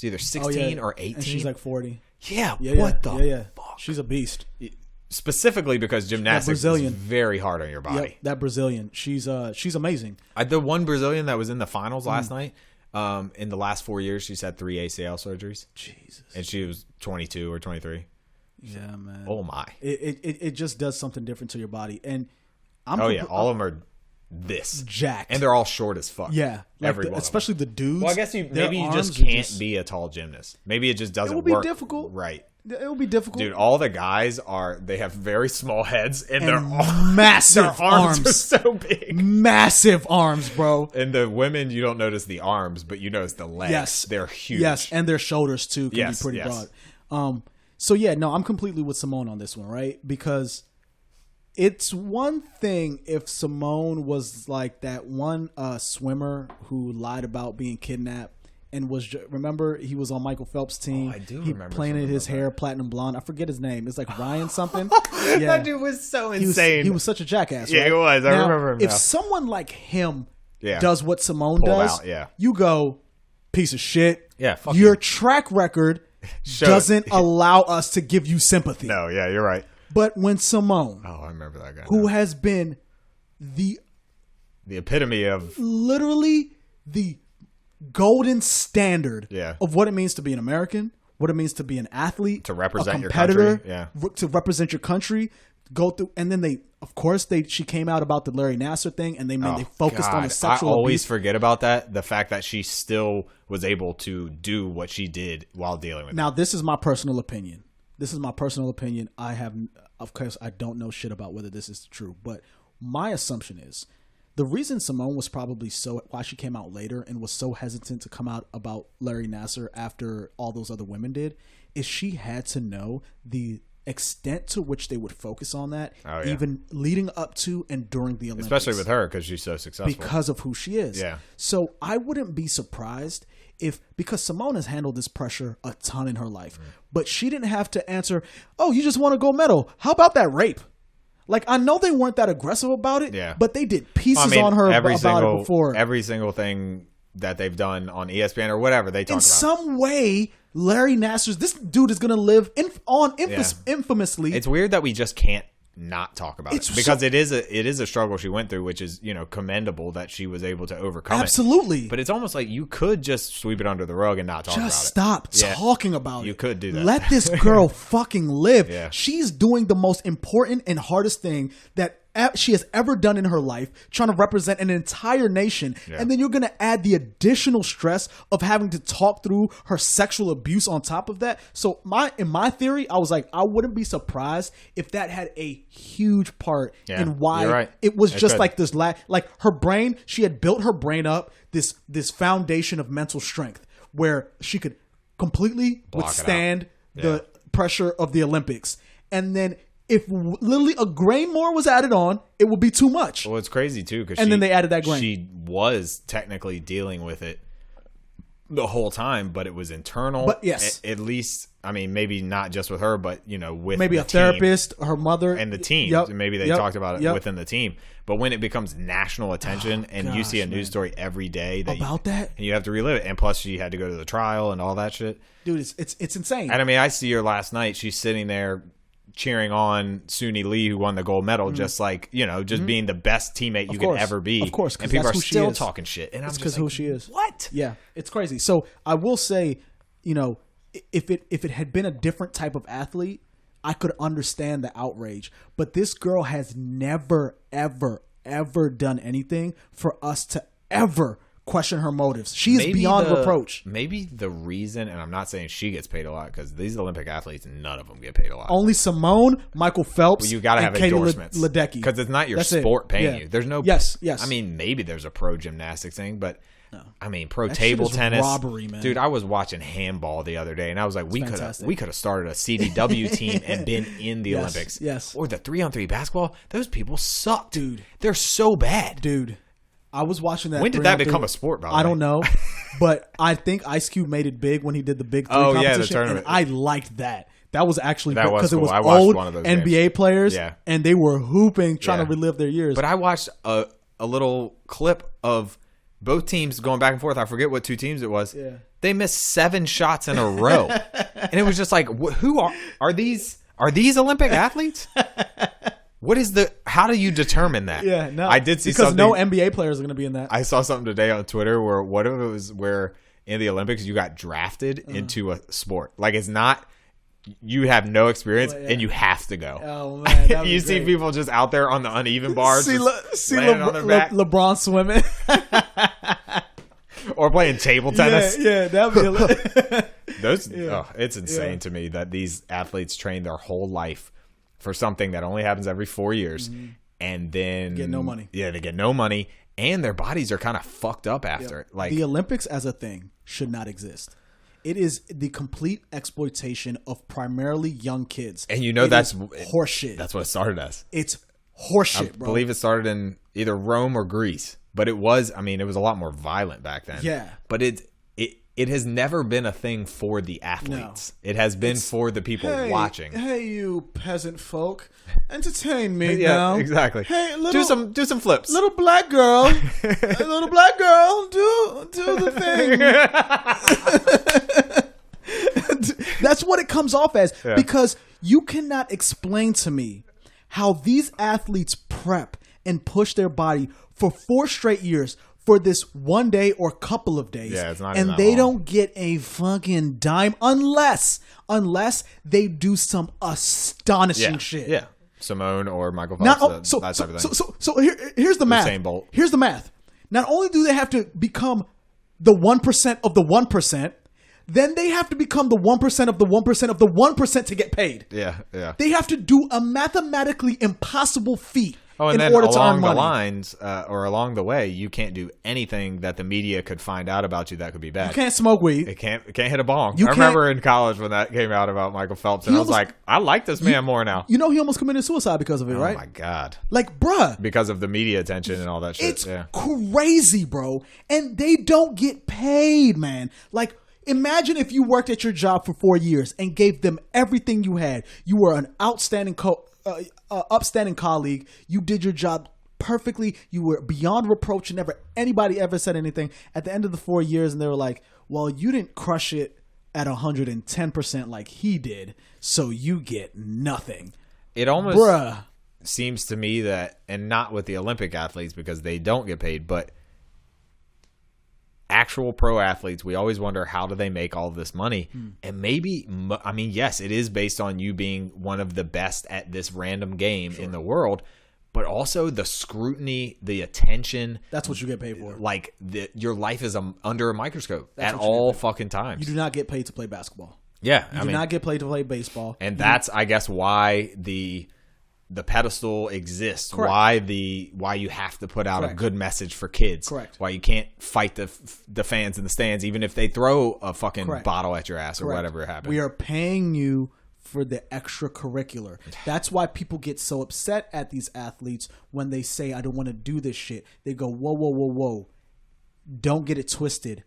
either 16 or 18. And she's like 40. What the fuck? She's a beast. Specifically because gymnastics is very hard on your body. Yep, that Brazilian. She's amazing. The one Brazilian that was in the finals last night, in the last 4 years, she's had 3 ACL surgeries. Jesus. And she was 22 or 23. Yeah, man. Oh, my. It just does something different to your body. And all of them are this jacked, and they're all short as fuck. Yeah, especially the dudes. Well, I guess maybe you just can't be a tall gymnast. Maybe it just doesn't work. It will be difficult, right? It will be difficult, dude. All the guys they have very small heads, and they're all massive. Their arms are so big, massive arms, bro. And the women, you don't notice the arms, but you notice the legs. Yes, they're huge. Yes, and their shoulders too can be pretty broad. So yeah, no, I'm completely with Simone on this one, right? Because it's one thing if Simone was like that one swimmer who lied about being kidnapped and remember he was on Michael Phelps' team. I do remember. He painted his hair platinum blonde. I forget his name. It's like Ryan something. That dude was so insane. He was such a jackass. Yeah, right? He was. I remember him. If someone like him does what Simone does, you go, piece of shit. Yeah, fuck your track record doesn't allow us to give you sympathy. No, yeah, you're right. But when Simone, I remember that guy, who has been the epitome of literally the golden standard of what it means to be an American, what it means to be an athlete, to represent a competitor, your country, to represent your country, go through, and then she came out about the Larry Nassar thing, and they focused on the sexual I always abuse. forget about that. The fact that she still was able to do what she did while dealing with it. Now, this is my personal opinion. I have, of course, I don't know shit about whether this is true, but my assumption is the reason Simone was probably why she came out later and was so hesitant to come out about Larry Nassar after all those other women did, is she had to know the extent to which they would focus on that, even leading up to and during the Olympics. Especially with her because she's so successful. Because of who she is. Yeah. So I wouldn't be surprised because Simone has handled this pressure a ton in her life, but she didn't have to answer, oh, you just want a gold medal. How about that rape? Like, I know they weren't that aggressive about it, but they did pieces on her about it before. Every single thing that they've done on ESPN or whatever they talk about. In some way, Larry Nassar's, this dude is going to live infamously. It's weird that we just can't not talk about it because it is a struggle she went through, which is, commendable that she was able to overcome it. But it's almost like you could just sweep it under the rug and not talk about it. Just stop talking about it. You could do that. Let this girl fucking live. Yeah. She's doing the most important and hardest thing that she has ever done in her life, trying to represent an entire nation. Yeah. And then you're going to add the additional stress of having to talk through her sexual abuse on top of that. So in my theory, I was like, I wouldn't be surprised if that had a huge part in why it was just like this, like her brain, she had built her brain up, this foundation of mental strength where she could completely withstand the pressure of the Olympics. And then if literally a grain more was added on, it would be too much. Well, it's crazy too because then they added that grain. She was technically dealing with it the whole time, but it was internal. But yes, at least maybe not just with her, but with maybe a therapist, her mother, and the team. Maybe they talked about it within the team. But when it becomes national attention, you see a news story every day about that, and you have to relive it, and plus she had to go to the trial and all that shit. Dude, it's insane. And I see her last night. She's sitting there cheering on Suni Lee, who won the gold medal, just like, being the best teammate you could ever be. Of course. And people are still talking shit. And I'm just because who she is. What? Yeah, it's crazy. So I will say, if it had been a different type of athlete, I could understand the outrage. But this girl has never, ever, ever done anything for us to ever question her motives. She is beyond reproach. Maybe the reason, and I'm not saying she gets paid a lot because these Olympic athletes, none of them get paid a lot. Only Simone, Michael Phelps, well, you got to have Katie endorsements Ledecky, because it's not your sport paying you. There's no. Yes. Maybe there's a pro gymnastics thing, but no. Pro table tennis, robbery, man. Dude, I was watching handball the other day, and I was like, we could have started a CDW team and been in the Olympics. Yes. Or the 3-on-3 basketball. Those people suck, dude. They're so bad, dude. I was watching that. When did that become a sport, by the way? I don't know. But I think Ice Cube made it big when he did the Big 3 competition. The tournament. And I liked that. That was actually because cool. It was I watched old one of those NBA games. players, and they were hooping, trying to relive their years. But I watched a little clip of both teams going back and forth. I forget what two teams it was. Yeah. They missed 7 shots in a row. And it was just like, who are these? Are these Olympic athletes? How do you determine that? Yeah, no. I did see because something. No NBA players are going to be in that. I saw something today on Twitter where what if it was where in the Olympics you got drafted into a sport. Like it's not, you have no experience and you have to go. Oh man, you see people just out there on the uneven bars, see LeBron swimming. Or playing table tennis. Yeah, that'd be it's insane to me that these athletes train their whole life for something that only happens every 4 years, and then get no money. Yeah, they get no money, and their bodies are kind of fucked up after it. Like the Olympics as a thing should not exist. It is the complete exploitation of primarily young kids, and that's horseshit. That's what it started as. It's horseshit, bro. I believe it started in either Rome or Greece, but it was. It was a lot more violent back then. Yeah, but it has never been a thing for the athletes. No. It has been for the people watching. Hey, you peasant folk, entertain me now. Exactly. Hey, do some flips. Little black girl, do the thing. That's what it comes off as because you cannot explain to me how these athletes prep and push their body for 4 straight years. For this one day or couple of days. Yeah, it's not and they don't get a fucking dime unless they do some astonishing shit. Yeah. Simone or Michael Phelps. So here's the math. Usain Bolt. Here's the math. Not only do they have to become the 1% of the 1%, then they have to become the 1% of the 1% of the 1% to get paid. Yeah. They have to do a mathematically impossible feat. Oh, and in then order to earn along the money. lines or along the way, you can't do anything that the media could find out about you that could be bad. You can't smoke weed. It can't hit a bong. You I remember in college when that came out about Michael Phelps, and I was like, I like this man more now. You know, he almost committed suicide because of it, right? Oh my God. Like, bruh. Because of the media attention and all that shit. It's crazy, bro. And they don't get paid, man. Like, imagine if you worked at your job for 4 years and gave them everything you had. You were an outstanding upstanding colleague. You did your job perfectly. You were beyond reproach. And never anybody ever said anything. At the end of the 4 years, and they were like, well, you didn't crush it at 110% like he did, so you get nothing. It almost seems to me that, and not with the Olympic athletes because they don't get paid, but actual pro athletes, we always wonder, how do they make all of this money? And maybe, I mean, yes, it is based on you being one of the best at this random game in the world, but also the scrutiny, the attention. That's what you get paid for. Like, your life is under a microscope at all fucking times. You do not get paid to play basketball. Yeah. You do not get paid to play baseball. And that's, I guess, why the pedestal exists. Correct. Why you have to put out a good message for kids. Correct. Why you can't fight the fans in the stands, even if they throw a fucking bottle at your ass or whatever happens. We are paying you for the extracurricular. That's why people get so upset at these athletes when they say, I don't want to do this shit. They go, whoa, whoa, whoa, whoa. Don't get it twisted.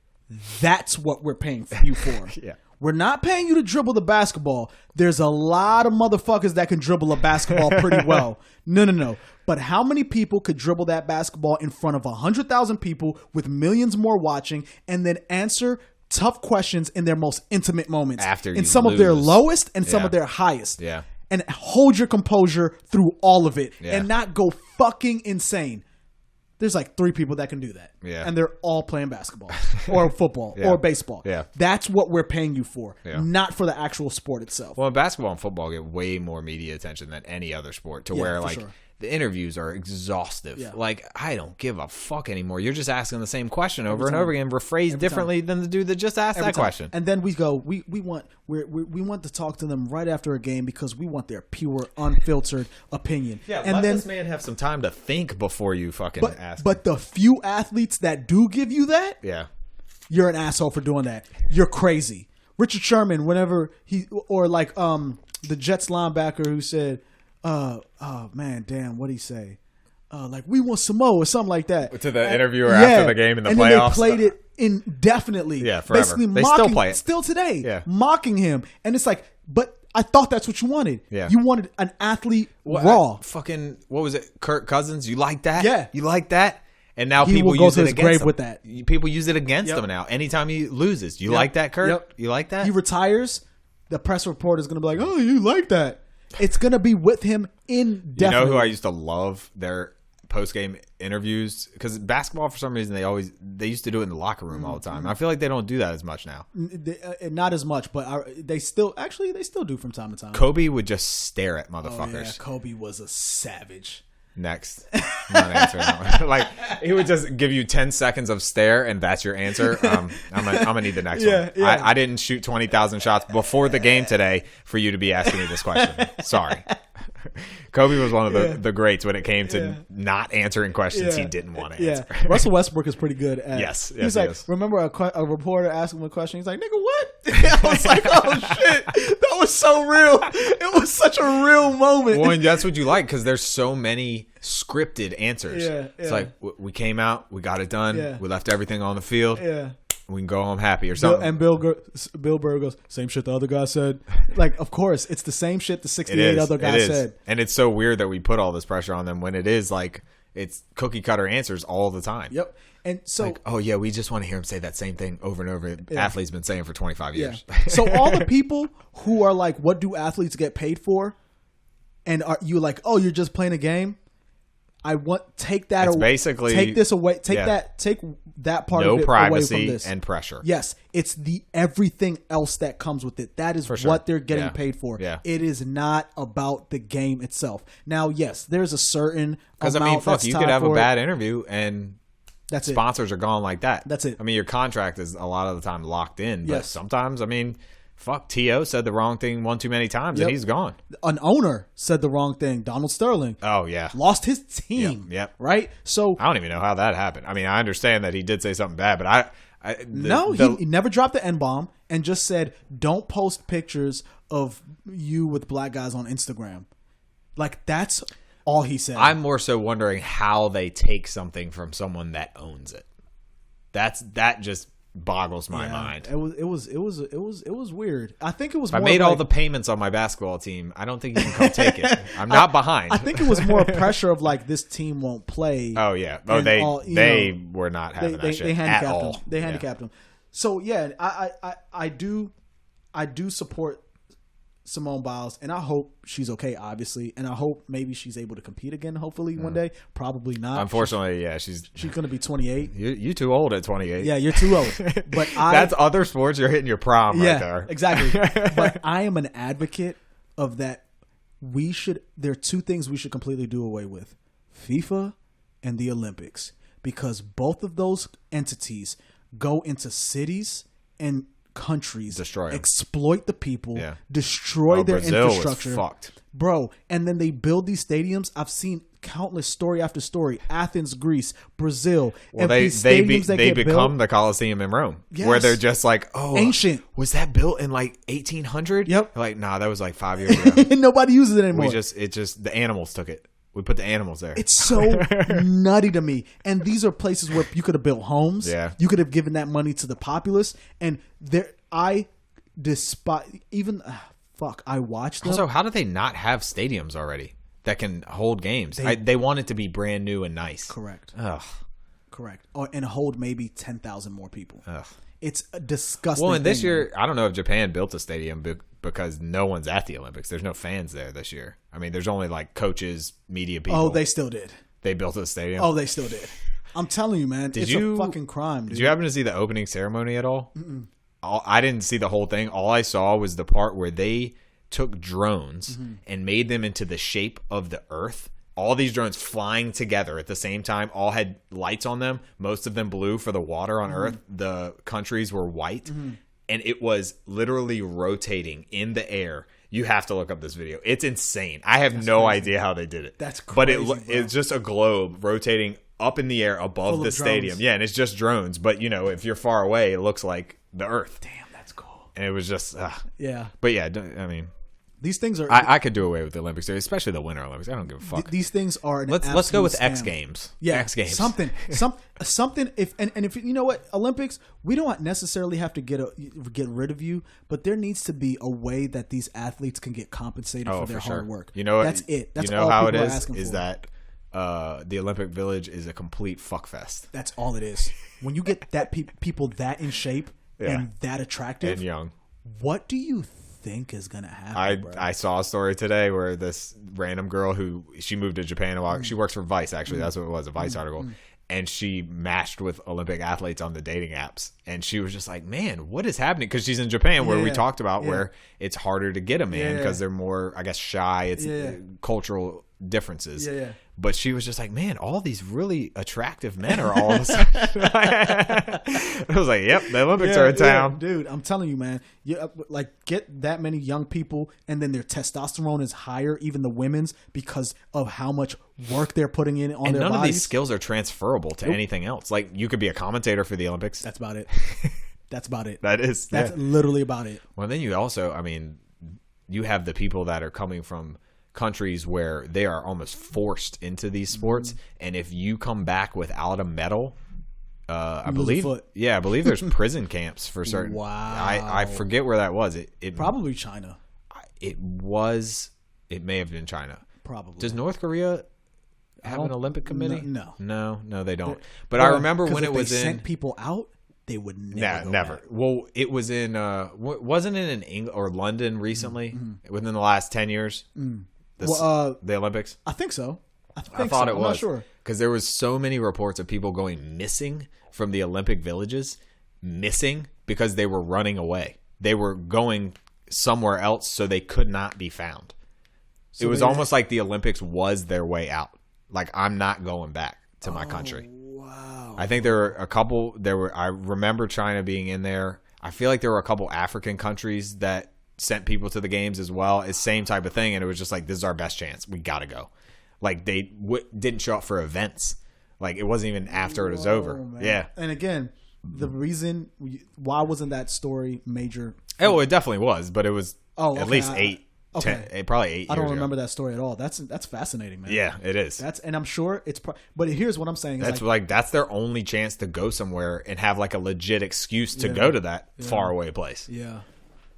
That's what we're paying you for. Yeah. We're not paying you to dribble the basketball. There's a lot of motherfuckers that can dribble a basketball pretty well. No. But how many people could dribble that basketball in front of 100,000 people with millions more watching and then answer tough questions in their most intimate moments? After in some of their lowest and some of their highest. Yeah. And hold your composure through all of it and not go fucking insane. There's like 3 people that can do that. Yeah. And they're all playing basketball or football or baseball. Yeah. That's what we're paying you for, not for the actual sport itself. Well, basketball and football get way more media attention than any other sport, to where like the interviews are exhaustive. Yeah. Like, I don't give a fuck anymore. You're just asking the same question over and over again, rephrased differently than the dude that just asked that question. And then we go, we want to talk to them right after a game because we want their pure, unfiltered opinion. Yeah, and let then this man have some time to think before you fucking ask. But the few athletes that do give you that, you're an asshole for doing that. You're crazy. Richard Sherman, whenever the Jets linebacker who said, oh man, damn, what'd he say? Like, we want Samoa or something like that. To the interviewer after the game in the playoffs. And they played it indefinitely. Yeah, forever. Basically they mocking, still play it. Still today. Yeah. Mocking him. And it's like, but I thought that's what you wanted. Yeah. You wanted an athlete raw. What was it? Kirk Cousins? You like that? Yeah. You like that? And now he people will go use to it his against grave him. with that. People use it against him now. Anytime he loses. You like that, Kirk? Yep. You like that? He retires. The press reporter is going to be like, oh, you like that. It's going to be with him indefinitely. You know who I used to love their post-game interviews? Because basketball, for some reason, they used to do it in the locker room all the time. I feel like they don't do that as much now. Not as much, but they still do from time to time. Kobe would just stare at motherfuckers. Oh, yeah. Kobe was a savage. Next. I'm not answering that one. Like, he would just give you 10 seconds of stare, and that's your answer. I'm gonna need the next one. Yeah. I didn't shoot 20,000 shots before the game today for you to be asking me this question. Sorry. Kobe was one of the greats when it came to not answering questions he didn't want to answer. Russell Westbrook is pretty good at. Yes, he's like, remember a reporter asked him a question. He's like, "Nigga, what?" I was like, "Oh shit, that was so real. It was such a real moment." Well, and that's what you like, because there's so many scripted answers. It's like, we came out, we got it done, we left everything on the field. We can go home happy or something. Bill Burr goes, same shit the other guy said. Like, of course, it's the same shit the 68 other guys said. And it's so weird that we put all this pressure on them when it is like, it's cookie cutter answers all the time. Yep. And so, like, oh yeah, we just want to hear him say that same thing over and over. Athletes been saying for 25 years. So all the people who are like, what do athletes get paid for? And are you like, oh, you're just playing a game? Take that away. Basically, take this away. Take that part of it away from this. And pressure. Yes, it's the everything else that comes with it. That is what they're getting paid for. Yeah. It is not about the game itself. Now, yes, there's a certain because I mean, fuck, you could have a bad interview and that's sponsors are gone like that. That's it. I mean, your contract is a lot of the time locked in, but sometimes, I mean, Fuck, T.O. said the wrong thing one too many times, and he's gone. An owner said the wrong thing. Donald Sterling. Oh, yeah. Lost his team. Yep. Right? So I don't even know how that happened. I mean, I understand that he did say something bad, but he never dropped the N-bomb and just said, don't post pictures of you with black guys on Instagram. Like, that's all he said. I'm more so wondering how they take something from someone that owns it. That just boggles my mind. It was weird. I think it was. If I made all the payments on my basketball team, I don't think you can come take it. I'm not behind. I think it was more pressure of like, this team won't play. Oh yeah. Oh, they were not having that shit at all. They handicapped them. So yeah, I do support Simone Biles, and I hope she's okay, obviously, and I hope maybe she's able to compete again, hopefully one day. Probably not. Unfortunately, she's going to be 28. You're too old at 28. Yeah, you're too old. But that's other sports. You're hitting your prime right there. Exactly. But I am an advocate of that. There are two things we should completely do away with: FIFA and the Olympics, because both of those entities go into cities and countries, exploit the people, destroy their infrastructure, bro. And then they build these stadiums. I've seen countless story after story. Athens, Greece, Brazil. Well, they become the Colosseum in Rome, where they're just like, oh, ancient. Was that built in like 1800? Yep. Like, nah, that was like 5 years ago. And nobody uses it anymore. The animals took it. We put the animals there. It's so nutty to me. And these are places where you could have built homes. Yeah. You could have given that money to the populace. And I despise even. I watched them. Also, how do they not have stadiums already that can hold games? They want it to be brand new and nice. Correct. Ugh. Correct. And hold maybe 10,000 more people. Ugh. It's a disgusting. Well, and this year, I don't know if Japan built a stadium because no one's at the Olympics. There's no fans there this year. I mean, there's only like coaches, media people. Oh, they still did. They built a stadium? Oh, they still did. I'm telling you, man. It's a fucking crime, dude. Did you happen to see the opening ceremony at all? Mm-mm. I didn't see the whole thing. All I saw was the part where they took drones and made them into the shape of the Earth. All these drones flying together at the same time, all had lights on them. Most of them blue for the water on Earth. The countries were white. And it was literally rotating in the air. You have to look up this video. It's insane. I have no idea how they did it. That's crazy. But it's just a globe rotating up in the air above the stadium. Yeah, and it's just drones. But, if you're far away, it looks like the Earth. Damn, that's cool. And it was just, yeah. But yeah, I mean, these things are. I could do away with the Olympics, especially the Winter Olympics. I don't give a fuck. These things are. Let's go with scam. X Games. Yeah, X Games. Something. If you know what, Olympics, we don't necessarily have to get rid of you, but there needs to be a way that these athletes can get compensated for their hard work. You know what? That's it. That's all how it is. Is that the Olympic Village is a complete fuckfest. That's all it is. When you get that people that in shape and that attractive and young, what do you think is gonna happen? I saw a story today where this random girl she moved to Japan a while. She works for Vice, actually. That's what it was, a Vice article. And she matched with Olympic athletes on the dating apps. And she was just like, man, what is happening? Because she's in Japan, where we talked about where it's harder to get a man because they're more, I guess, shy. It's cultural differences. But she was just like, man, all these really attractive men are all of a sudden. I was like, yep, the Olympics are in town. Dude, I'm telling you, man. Get that many young people, and then their testosterone is higher, even the women's, because of how much work they're putting in on their bodies. And none of these skills are transferable to anything else. Like, you could be a commentator for the Olympics. That's about it. That's about it. That's literally about it. Well, then you also, I mean, you have the people that are coming from countries where they are almost forced into these sports, and if you come back without a medal, I believe there's prison camps for certain. Wow. I forget where that was. It probably China. It may have been China. Probably. Does North Korea have an Olympic committee? No, they don't. But I remember when it was sent people out, they would never. Back. Well, it was in wasn't it in England or London recently within the last 10 years? The Olympics? I think so. I thought it was. I'm not sure. Because there was so many reports of people going missing from the Olympic villages, because they were running away. They were going somewhere else, so they could not be found. So it was almost like the Olympics was their way out. Like, I'm not going back to my country. Wow. I think there were a couple. I remember China being in there. I feel like there were a couple African countries that sent people to the games as well. It's same type of thing, and it was just like, this is our best chance. We gotta go. Like they didn't show up for events. Like it wasn't even after it was over. Man. Yeah. And again, the reason why wasn't that story major? Oh, it definitely was, but it was at least 8. Okay. 10, probably 8 years I don't remember ago. that story at all. That's fascinating, man. Yeah, it is. And I'm sure it's. But here's what I'm saying. That's like that's their only chance to go somewhere and have like a legit excuse to go to that far away place. Yeah.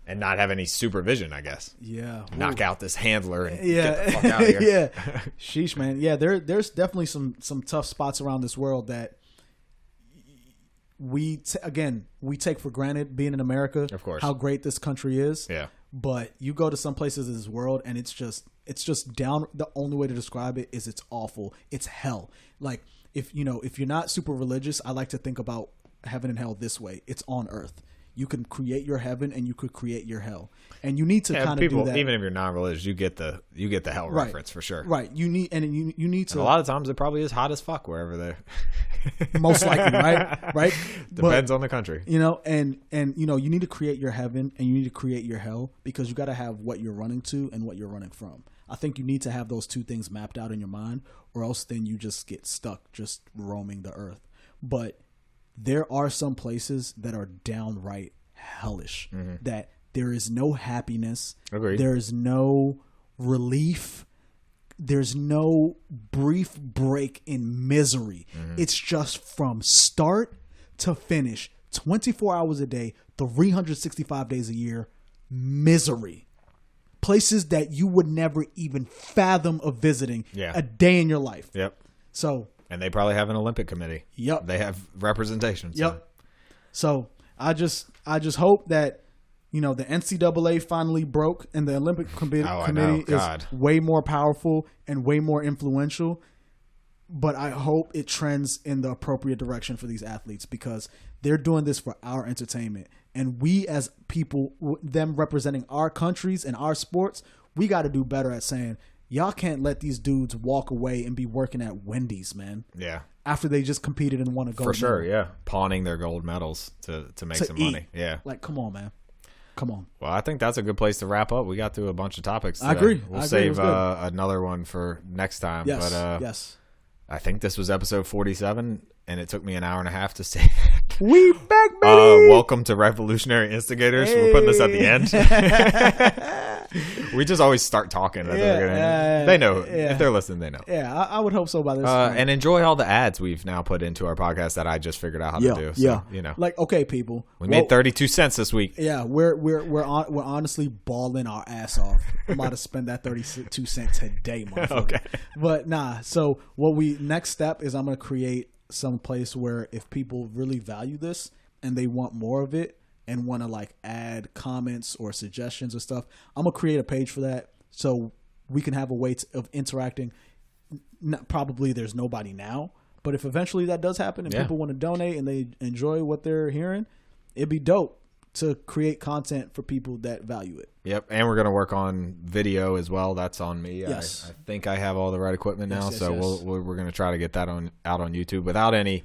And not have any supervision, I guess. Yeah. Knock out this handler and get the fuck out of here. Yeah. Sheesh, man. Yeah, there's definitely some tough spots around this world that we take for granted being in America. Of course. How great this country is. Yeah. But you go to some places in this world and it's just down. The only way to describe it is it's awful. It's hell. Like if you're not super religious, I like to think about heaven and hell this way. It's on earth. You can create your heaven and you could create your hell. And you need to kind of do that. Even if you're non-religious, you get the hell reference for sure. Right. You need to. And a lot of times it probably is hot as fuck wherever they're. Most likely, right? Right. Depends on the country. And you need to create your heaven and you need to create your hell because you got to have what you're running to and what you're running from. I think you need to have those two things mapped out in your mind, or else then you just get stuck just roaming the earth. But there are some places that are downright hellish, that there is no happiness. Agreed. There is no relief. There's no brief break in misery. It's just from start to finish, 24 hours a day, 365 days a year, misery. Places that you would never even fathom of visiting a day in your life. Yep. So... And they probably have an Olympic committee. Yep. They have representation. So. Yep. So I just hope that, the NCAA finally broke and the Olympic committee is way more powerful and way more influential. But I hope it trends in the appropriate direction for these athletes because they're doing this for our entertainment. And we as people, them representing our countries and our sports, we got to do better at saying, y'all can't let these dudes walk away and be working at Wendy's, man. Yeah. After they just competed and won a gold medal. For sure, yeah. Pawning their gold medals to make some money. Yeah. Like, come on, man. Come on. Well, I think that's a good place to wrap up. We got through a bunch of topics today. I agree. We'll save another one for next time. Yes. But, yes. I think this was episode 47, and it took me an hour and a half to say that. We back, baby! Welcome to Revolutionary Instigators. Hey. We're putting this at the end. We just always start talking. They know. If they're listening, they know. Yeah, I would hope so by this time. And enjoy all the ads we've now put into our podcast that I just figured out how to do. So, Like, okay, people. We made 32 cents this week. Yeah, we're honestly balling our ass off. I'm about to spend that 32 cents today, motherfucker. Okay. But nah, so next step is I'm going to create some place where if people really value this and they want more of it and want to like add comments or suggestions or stuff, I'm going to create a page for that so we can have a way of interacting. Probably there's nobody now, but if eventually that does happen and people want to donate and they enjoy what they're hearing, it'd be dope to create content for people that value it. Yep, and we're going to work on video as well. That's on me. Yes. I think I have all the right equipment now, we're going to try to get that out on YouTube without any,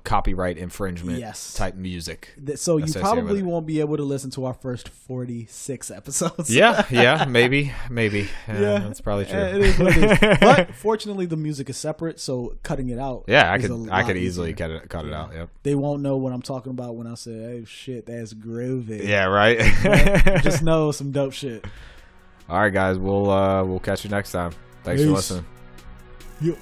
copyright infringement type music. So you probably won't be able to listen to our first 46 episodes. Yeah, maybe. Yeah, that's probably true. It is what it is. But fortunately, the music is separate, so cutting it out. Yeah, I could easily cut it out. Yep. They won't know what I'm talking about when I say, "Hey, shit, that's groovy." Yeah, right. Just know some dope shit. All right, guys, we'll catch you next time. Thanks for listening. Yep.